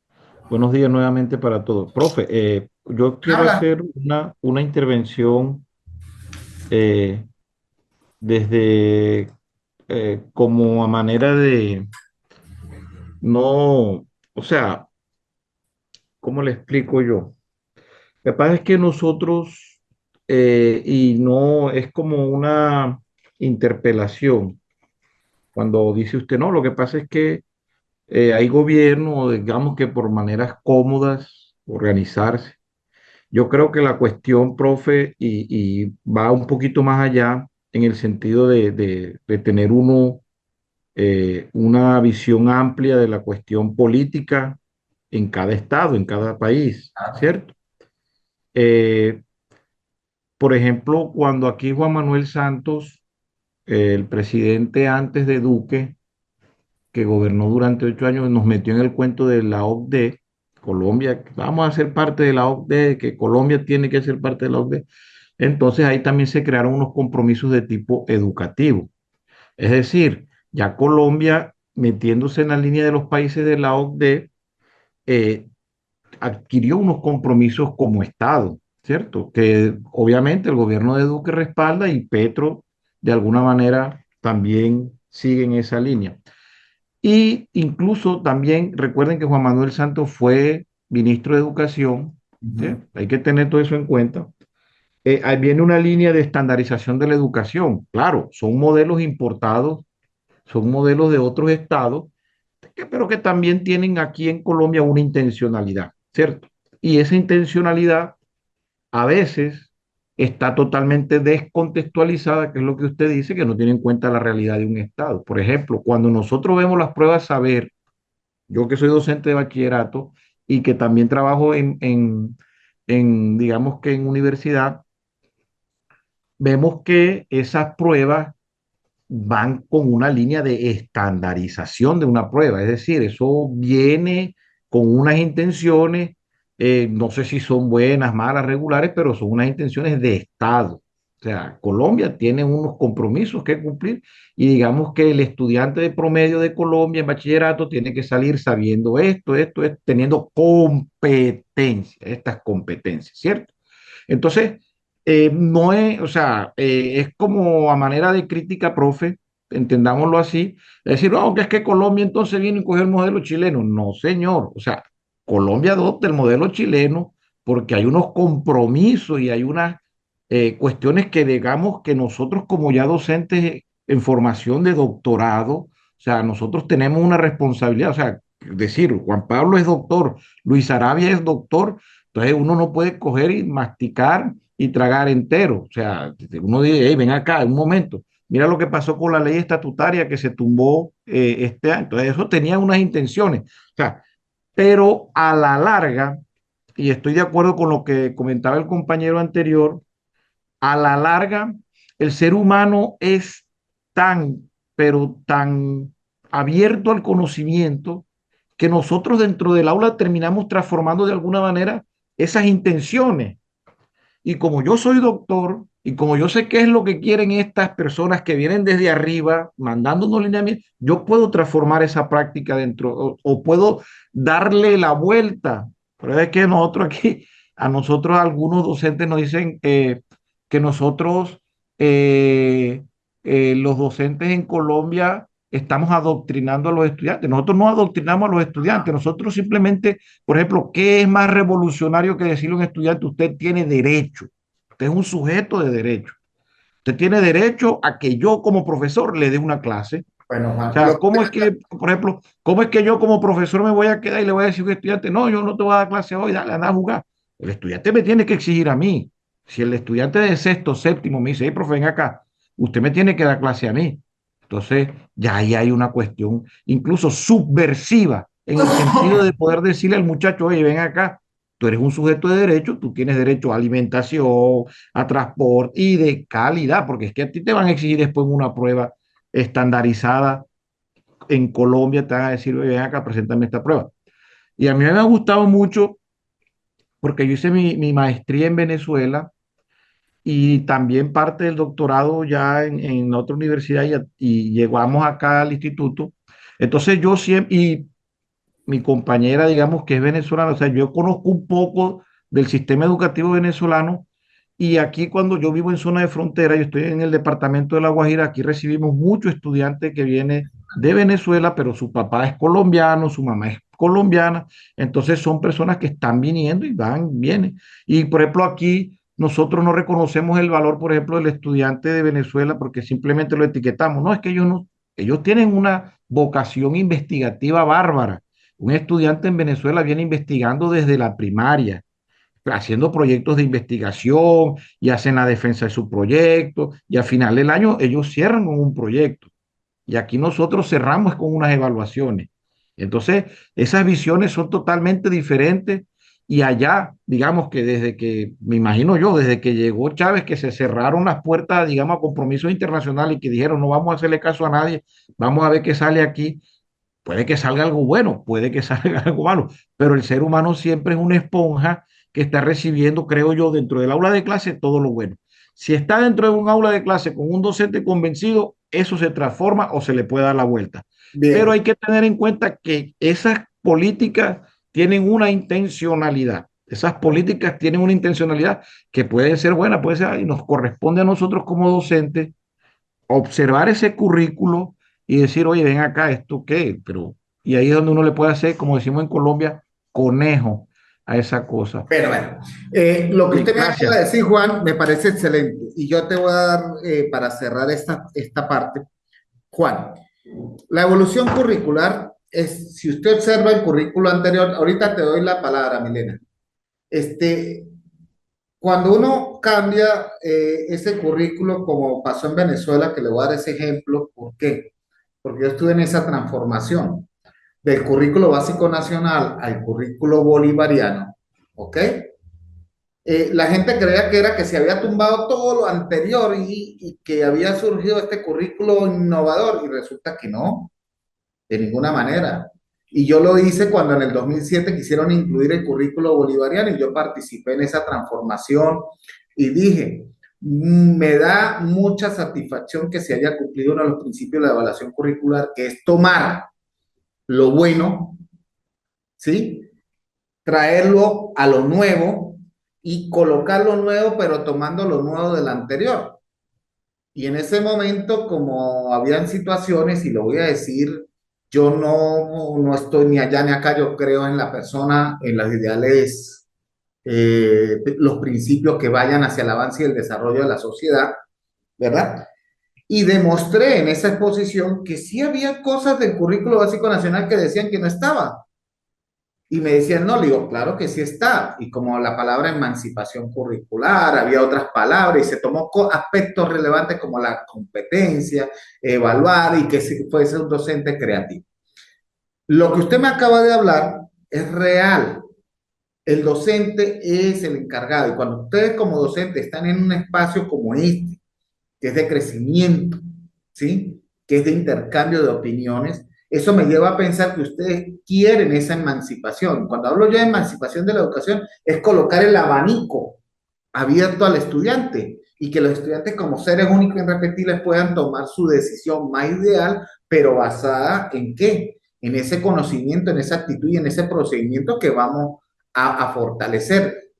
buenos días nuevamente para todos. Profe, yo quiero Habla. hacer una intervención eh, desde como a manera de no, o sea, ¿cómo le explico yo? Lo que pasa es que nosotros, y no es como una interpelación, cuando dice usted, no, lo que pasa es que hay gobierno, digamos que por maneras cómodas, organizarse. Yo creo que la cuestión, profe, y va un poquito más allá en el sentido de tener uno una visión amplia de la cuestión política en cada estado, en cada país, ¿cierto? Eh, por ejemplo, cuando aquí Juan Manuel Santos, el presidente antes de Duque, que gobernó durante 8 años, nos metió en el cuento de la OCDE, Colombia, vamos a ser parte de la OCDE, que Colombia tiene que ser parte de la OCDE. Entonces ahí también se crearon unos compromisos de tipo educativo. Es decir, ya Colombia, metiéndose en la línea de los países de la OCDE, eh, adquirió unos compromisos como Estado, ¿cierto? Que obviamente el gobierno de Duque respalda y Petro de alguna manera también sigue en esa línea. Y incluso también recuerden que Juan Manuel Santos fue ministro de Educación, ¿sí? Hay que tener todo eso en cuenta. Ahí viene una línea de estandarización de la educación. Claro, son modelos importados, son modelos de otros estados, pero que también tienen aquí en Colombia una intencionalidad, ¿cierto? Y esa intencionalidad a veces está totalmente descontextualizada, que es lo que usted dice, que no tiene en cuenta la realidad de un estado. Por ejemplo, cuando nosotros vemos las pruebas saber, yo que soy docente de bachillerato y que también trabajo digamos que en universidad, vemos que esas pruebas van con una línea de estandarización de una prueba, es decir, eso viene con unas intenciones, no sé si son buenas, malas, regulares, pero son unas intenciones de Estado. O sea, Colombia tiene unos compromisos que cumplir y digamos que el estudiante de promedio de Colombia en bachillerato tiene que salir sabiendo esto, teniendo competencias, estas competencias, ¿cierto? Entonces, no es, o sea, es como a manera de crítica, profe, entendámoslo así, decir, no, que es que Colombia entonces viene y coge el modelo chileno. No, señor, o sea, Colombia adopta el modelo chileno porque hay unos compromisos y hay unas cuestiones que digamos que nosotros como ya docentes en formación de doctorado, o sea, nosotros tenemos una responsabilidad, o sea, decir, Juan Pablo es doctor, Luis Arabia es doctor, entonces uno no puede coger y masticar y tragar entero. O sea, uno dice, hey, ven acá, un momento. Mira lo que pasó con la ley estatutaria que se tumbó este año. Entonces, eso tenía unas intenciones. O sea, pero a la larga, y estoy de acuerdo con lo que comentaba el compañero anterior, a la larga, el ser humano es tan, pero tan abierto al conocimiento que nosotros dentro del aula terminamos transformando de alguna manera esas intenciones. Y como yo soy doctor y como yo sé qué es lo que quieren estas personas que vienen desde arriba, mandándonos lineamientos, yo puedo transformar esa práctica dentro o puedo darle la vuelta. Pero es que nosotros aquí, a nosotros algunos docentes nos dicen que nosotros, eh, los docentes en Colombia, estamos adoctrinando a los estudiantes. Nosotros no adoctrinamos a los estudiantes, nosotros simplemente, por ejemplo, ¿qué es más revolucionario que decirle a un estudiante, usted tiene derecho? Usted es un sujeto de derecho. Usted tiene derecho a que yo como profesor le dé una clase. Bueno, O Juan, sea, ¿cómo es que, por ejemplo, cómo es que yo como profesor me voy a quedar y le voy a decir a un estudiante, no, yo no te voy a dar clase hoy, dale, anda a jugar? El estudiante me tiene que exigir a mí. Si el estudiante de sexto, séptimo me dice, hey, profe, ven acá, usted me tiene que dar clase a mí. Entonces, ya ahí hay una cuestión incluso subversiva en el sentido de poder decirle al muchacho, oye, ven acá, tú eres un sujeto de derecho, tú tienes derecho a alimentación, a transporte y de calidad, porque es que a ti te van a exigir después una prueba estandarizada en Colombia, te van a decir, oye, ven acá, preséntame esta prueba. Y a mí me ha gustado mucho porque yo hice mi maestría en Venezuela y también parte del doctorado ya en otra universidad y llegamos acá al instituto. Entonces yo siempre, y mi compañera, digamos que es venezolana, o sea, yo conozco un poco del sistema educativo venezolano y aquí cuando yo vivo en zona de frontera, yo estoy en el departamento de La Guajira, aquí recibimos muchos estudiantes que vienen de Venezuela, pero su papá es colombiano, su mamá es colombiana, entonces son personas que están viniendo y van, vienen. Y por ejemplo aquí nosotros no reconocemos el valor, por ejemplo, del estudiante de Venezuela porque simplemente lo etiquetamos. No, es que ellos no, ellos tienen una vocación investigativa bárbara. Un estudiante en Venezuela viene investigando desde la primaria, haciendo proyectos de investigación y hacen la defensa de su proyecto y al final del año ellos cierran con un proyecto. Y aquí nosotros cerramos con unas evaluaciones. Entonces, esas visiones son totalmente diferentes y allá, digamos que desde que, me imagino yo, desde que llegó Chávez, que se cerraron las puertas, digamos, a compromisos internacionales y que dijeron, no vamos a hacerle caso a nadie, vamos a ver qué sale aquí. Puede que salga algo bueno, puede que salga algo malo, pero el ser humano siempre es una esponja que está recibiendo, creo yo, dentro del aula de clase todo lo bueno. Si está dentro de un aula de clase con un docente convencido, eso se transforma o se le puede dar la vuelta. Pero Bien. hay que tener en cuenta que esas políticas tienen una intencionalidad. Esas políticas tienen una intencionalidad que puede ser buena, puede ser, y nos corresponde a nosotros como docentes observar ese currículo y decir, oye, ven acá, ¿esto qué? Pero, y ahí es donde uno le puede hacer, como decimos en Colombia, conejo a esa cosa. Pero bueno, lo que Sí, usted me acaba de gracias. decir, Juan, me parece excelente. Y yo te voy a dar, para cerrar esta parte, Juan, la evolución curricular es, si usted observa el currículo anterior, ahorita te doy la palabra, Milena. Este, Cuando uno cambia ese currículo, como pasó en Venezuela, que le voy a dar ese ejemplo, ¿por qué? Porque yo estuve en esa transformación del currículo básico nacional al currículo bolivariano, ¿ok? La gente creía que era que se había tumbado todo lo anterior y que había surgido este currículo innovador y resulta que no, de ninguna manera. Y yo lo hice cuando en el 2007 quisieron incluir el currículo bolivariano y yo participé en esa transformación y dije, me da mucha satisfacción que se haya cumplido uno de los principios de la evaluación curricular, que es tomar lo bueno, ¿sí? Traerlo a lo nuevo y colocar lo nuevo, pero tomando lo nuevo del anterior. Y en ese momento, como habían situaciones, y lo voy a decir, yo no estoy ni allá ni acá, yo creo en la persona, en los ideales, los principios que vayan hacia el avance y el desarrollo de la sociedad, ¿verdad? Y demostré en esa exposición que sí había cosas del currículo básico nacional que decían que no estaba. Y me decían, no, le digo, claro que sí está. Y como la palabra emancipación curricular, había otras palabras y se tomó aspectos relevantes como la competencia, evaluar y que fuese un docente creativo. Lo que usted me acaba de hablar es real. El docente es el encargado. Y cuando ustedes como docente están en un espacio como este, que es de crecimiento, ¿sí? Que es de intercambio de opiniones, eso me lleva a pensar que ustedes quieren esa emancipación. Cuando hablo yo de emancipación de la educación, es colocar el abanico abierto al estudiante y que los estudiantes como seres únicos e irrepetibles puedan tomar su decisión más ideal, pero basada en qué? En ese conocimiento, en esa actitud y en ese procedimiento que vamos a fortalecer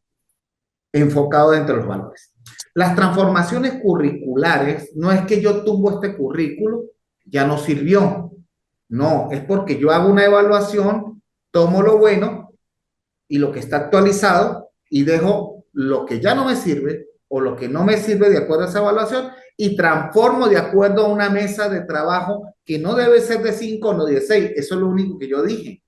enfocado dentro de los valores. Las transformaciones curriculares no es que yo tumbo este currículo, ya no sirvió. No, es porque yo hago una evaluación, tomo lo bueno y lo que está actualizado y dejo lo que ya no me sirve o lo que no me sirve de acuerdo a esa evaluación y transformo de acuerdo a una mesa de trabajo que no debe ser de 5 o de 6. Eso es lo único que yo dije,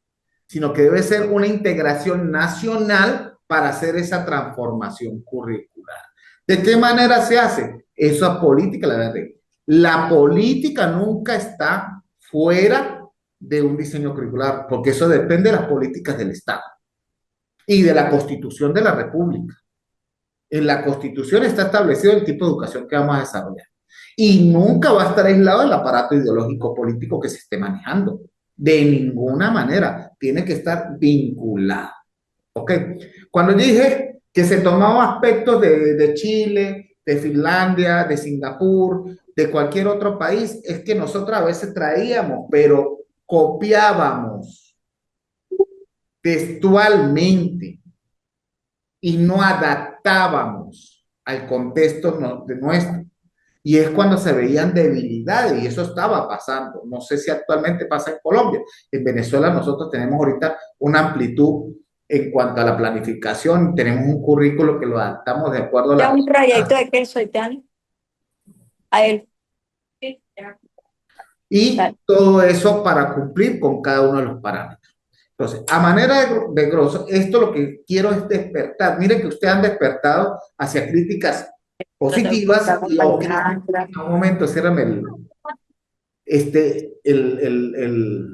sino que debe ser una integración nacional para hacer esa transformación curricular. ¿De qué manera se hace? Esa política, la verdad. La política nunca está fuera de un diseño curricular, porque eso depende de las políticas del Estado y de la Constitución de la República. En la Constitución está establecido el tipo de educación que vamos a desarrollar. Y nunca va a estar aislado el aparato ideológico político que se esté manejando. De ninguna manera. Tiene que estar vinculado. ¿Ok? Cuando dije que se tomaban aspectos de Chile, de Finlandia, de Singapur, de cualquier otro país, es que nosotros a veces traíamos, pero copiábamos textualmente y no adaptábamos al contexto de nuestro. Y es cuando se veían debilidades y eso estaba pasando. No sé si actualmente pasa en Colombia. En Venezuela nosotros tenemos ahorita una amplitud en cuanto a la planificación. Tenemos un currículo que lo adaptamos de acuerdo a la... un proyecto de queso italiano. A él. Y todo eso para cumplir con cada uno de los parámetros. Entonces, a manera de grosso, esto lo que quiero es despertar. Miren que ustedes han despertado hacia críticas positivas y un momento, ciérrame el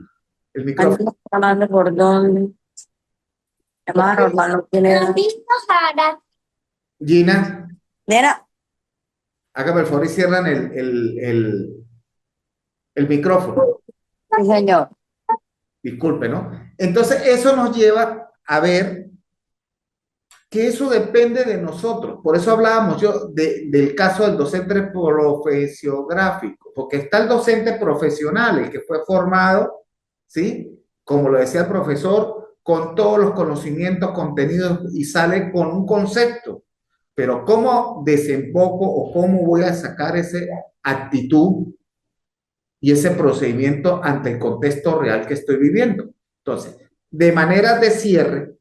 micrófono. Hablando por dónde. Llamada normal no tiene. Gina, Nena, hágame el favor y cierran el micrófono. sí, señor. Disculpe, ¿no? Entonces, eso nos lleva a ver que eso depende de nosotros. Por eso hablábamos yo del caso del docente profesiográfico, porque está el docente profesional, el que fue formado, ¿sí? Como lo decía el profesor, con todos los conocimientos contenidos y sale con un concepto. Pero ¿cómo desemboco o cómo voy a sacar esa actitud y ese procedimiento ante el contexto real que estoy viviendo? Entonces, de manera de cierre,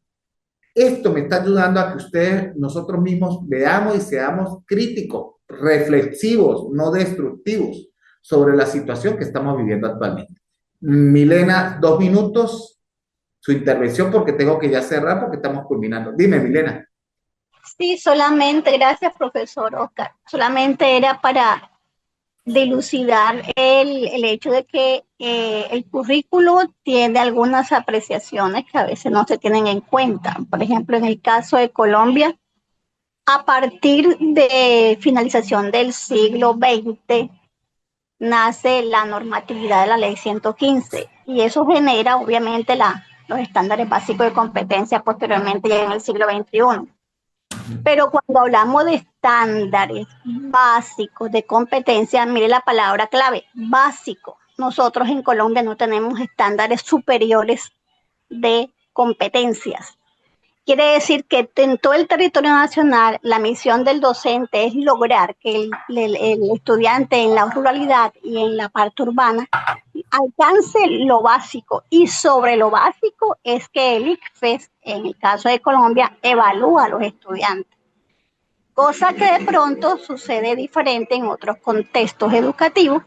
esto me está ayudando a que ustedes, nosotros mismos, veamos y seamos críticos, reflexivos, no destructivos sobre la situación que estamos viviendo actualmente. Milena, 2 minutos, su intervención, porque tengo que ya cerrar porque estamos culminando. Dime, Milena. Sí, solamente, gracias, profesor Oscar. Solamente era para dilucidar el hecho de que el currículo tiene algunas apreciaciones que a veces no se tienen en cuenta. Por ejemplo, en el caso de Colombia, a partir de finalización del siglo XX, nace la normatividad de la ley 115 y eso genera obviamente los estándares básicos de competencia posteriormente ya en el siglo XXI. Pero cuando hablamos de estándares básicos de competencia, mire la palabra clave, básico. Nosotros en Colombia no tenemos estándares superiores de competencias. Quiere decir que en todo el territorio nacional la misión del docente es lograr que el estudiante en la ruralidad y en la parte urbana alcance lo básico, y sobre lo básico es que el ICFES, en el caso de Colombia, evalúa a los estudiantes, cosa que de pronto sucede diferente en otros contextos educativos,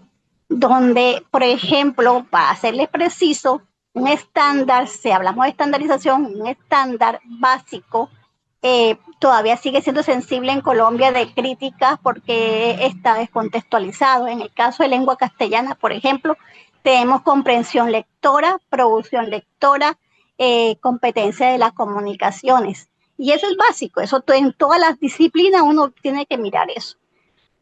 donde, por ejemplo, para serles preciso, un estándar, si hablamos de estandarización, un estándar básico todavía sigue siendo sensible en Colombia de críticas porque está descontextualizado. En el caso de lengua castellana, por ejemplo, tenemos comprensión lectora, producción lectora, competencia de las comunicaciones. Y eso es básico, eso en todas las disciplinas uno tiene que mirar eso.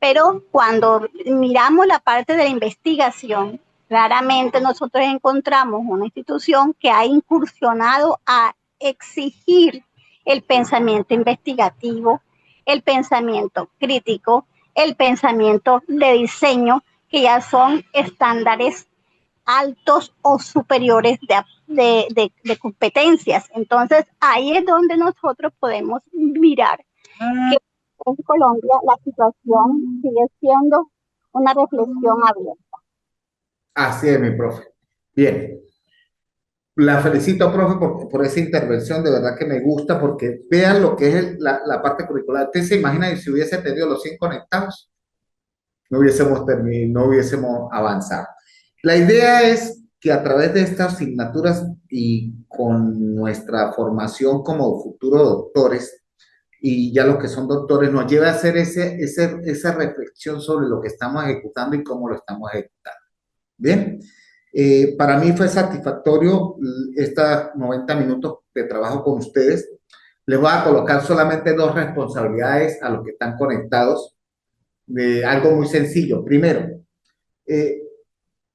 Pero cuando miramos la parte de la investigación, claramente nosotros encontramos una institución que ha incursionado a exigir el pensamiento investigativo, el pensamiento crítico, el pensamiento de diseño, que ya son estándares altos o superiores de competencias. Entonces, ahí es donde nosotros podemos mirar que en Colombia la situación sigue siendo una reflexión abierta. Así es, mi profe. Bien. La felicito, profe, por esa intervención, de verdad que me gusta, porque vean lo que es la parte curricular. ¿Usted se imagina si hubiese tenido los 100 conectados? No hubiésemos avanzado. La idea es que a través de estas asignaturas y con nuestra formación como futuros doctores, y ya los que son doctores, nos lleve a hacer esa reflexión sobre lo que estamos ejecutando y cómo lo estamos ejecutando. Bien. Para mí fue satisfactorio estos 90 minutos de trabajo con ustedes. Les voy a colocar solamente 2 responsabilidades a los que están conectados, de algo muy sencillo. Primero,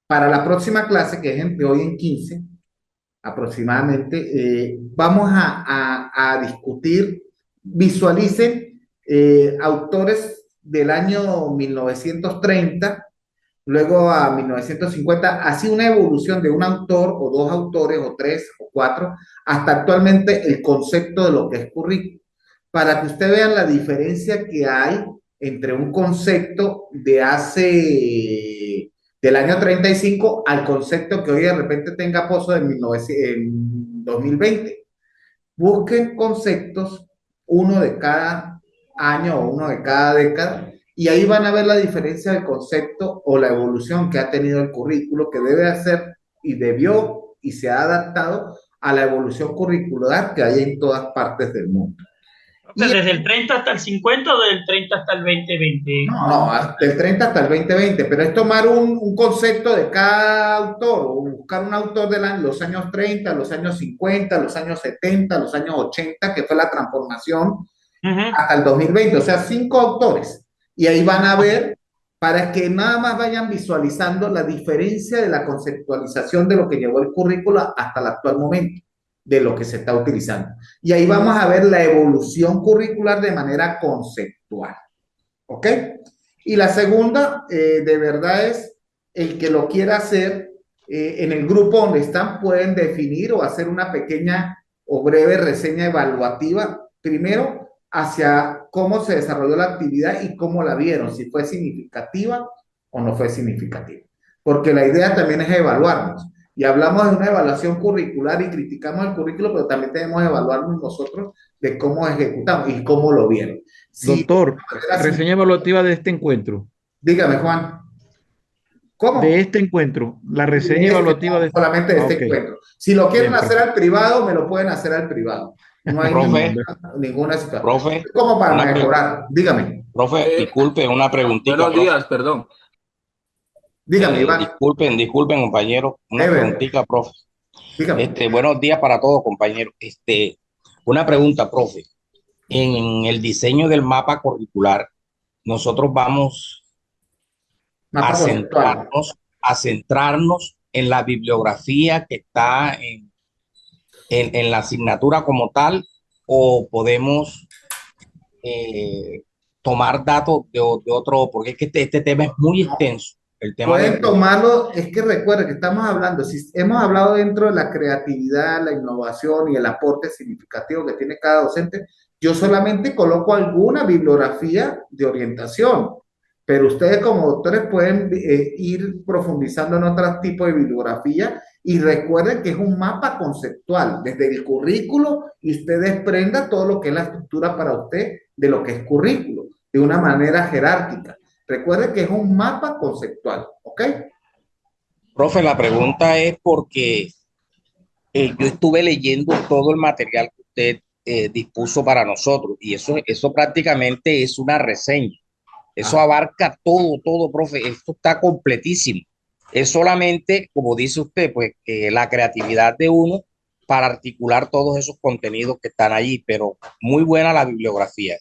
para la próxima clase, que es de hoy en 15 aproximadamente, vamos a discutir, visualicen autores del año 1930, luego a 1950, así una evolución de un autor o 2 autores o 3 o 4, hasta actualmente el concepto de lo que es currículum, para que ustedes vean la diferencia que hay entre un concepto de del año 35 al concepto que hoy de repente tenga pozo en 2020. Busquen conceptos, uno de cada año o uno de cada década, y ahí van a ver la diferencia del concepto o la evolución que ha tenido el currículo, que debe hacer y debió y se ha adaptado a la evolución curricular que hay en todas partes del mundo. O sea, ¿desde el 30 hasta el 50 o del 30 hasta el 2020? No, del 30 hasta el 2020, pero es tomar un concepto de cada autor, o buscar un autor de los años 30, los años 50, los años 70, los años 80, que fue la transformación, hasta el 2020, o sea, 5 autores. Y ahí van a ver para que nada más vayan visualizando la diferencia de la conceptualización de lo que llevó el currículo hasta el actual momento, de lo que se está utilizando. Y ahí vamos a ver la evolución curricular de manera conceptual. ¿Ok? Y la segunda, de verdad, es el que lo quiera hacer en el grupo donde están, pueden definir o hacer una pequeña o breve reseña evaluativa, primero hacia cómo se desarrolló la actividad y cómo la vieron, si fue significativa o no fue significativa. Porque la idea también es evaluarnos. Y hablamos de una evaluación curricular y criticamos el currículo, pero también tenemos que evaluarnos nosotros de cómo ejecutamos y cómo lo vieron. Doctor, reseña evaluativa de este encuentro. Dígame, Juan. ¿Cómo? De este encuentro, la reseña evaluativa de solamente de este encuentro. Si lo quieren hacer al privado, me lo pueden hacer al privado. No hay ninguna situación. Profe, ¿Cómo para mejorar? Dígame. Profe, disculpe, una preguntita. Buenos días, perdón. Dígame, Iván. Disculpen, compañero. Una preguntita, profe. Dígame. Buenos días para todos, compañeros. Una pregunta, profe. En el diseño del mapa curricular, nosotros vamos a centrarnos en la bibliografía que está en la asignatura como tal, o podemos tomar datos de otro, porque es que este tema es muy extenso. El tema pueden tomarlo, es que recuerden que estamos hablando, si hemos hablado dentro de la creatividad, la innovación y el aporte significativo que tiene cada docente, yo solamente coloco alguna bibliografía de orientación, pero ustedes como doctores pueden ir profundizando en otro tipo de bibliografía y recuerden que es un mapa conceptual, desde el currículo, y usted desprenda todo lo que es la estructura para usted de lo que es currículo, de una manera jerárquica. Recuerde que es un mapa conceptual, ¿ok? Profe, la pregunta es porque yo estuve leyendo todo el material que usted dispuso para nosotros y eso prácticamente es una reseña. Eso abarca todo, profe. Esto está completísimo. Es solamente, como dice usted, pues la creatividad de uno para articular todos esos contenidos que están allí, pero muy buena la bibliografía.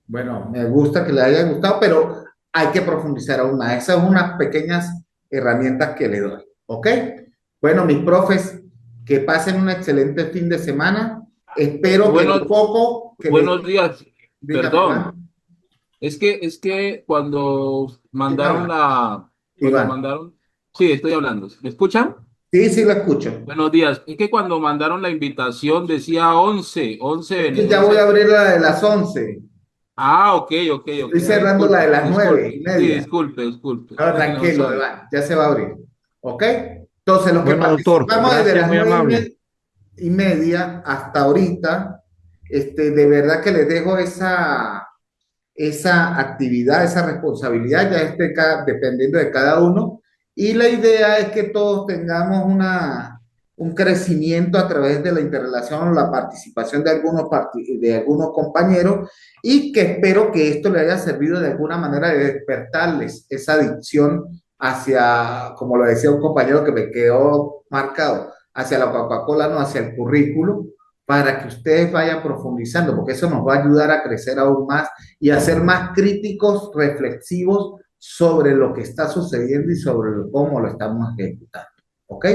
Bueno, me gusta que le haya gustado, pero hay que profundizar aún más. Esas son unas pequeñas herramientas que le doy, ¿ok? Bueno, mis profes, que pasen un excelente fin de semana. Espero que un poco... Buenos días, perdón. Es que cuando mandaron sí, estoy hablando. ¿Me escuchan? Sí, lo escucho. Buenos días. Es que cuando mandaron la invitación decía 11 ya voy a abrir la de las 11. Ok. Estoy cerrando la de las 9:30. Sí, disculpe. No, tranquilo, Iván, ya se va a abrir. ¿Ok? Entonces, los que participamos desde las 9:30 hasta ahorita, de verdad que les dejo esa actividad, esa responsabilidad, ya dependiendo de cada uno. Y la idea es que todos tengamos un crecimiento a través de la interrelación o la participación de algunos compañeros, y que espero que esto le haya servido de alguna manera de despertarles esa adicción hacia, como lo decía un compañero que me quedó marcado, hacia la Coca-Cola, no hacia el currículo, para que ustedes vayan profundizando, porque eso nos va a ayudar a crecer aún más y a ser más críticos, reflexivos sobre lo que está sucediendo y sobre cómo lo estamos ejecutando, ¿ok?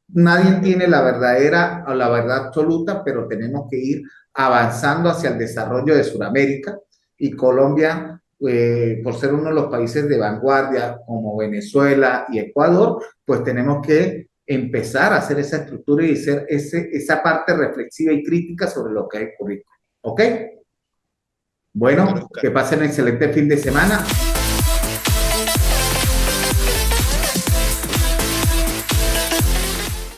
Nadie tiene la verdadera o la verdad absoluta, pero tenemos que ir avanzando hacia el desarrollo de Sudamérica, y Colombia, por ser uno de los países de vanguardia como Venezuela y Ecuador, pues tenemos que empezar a hacer esa estructura y hacer esa parte reflexiva y crítica sobre lo que es el currículo. ¿Ok? Bueno, que pasen un excelente fin de semana.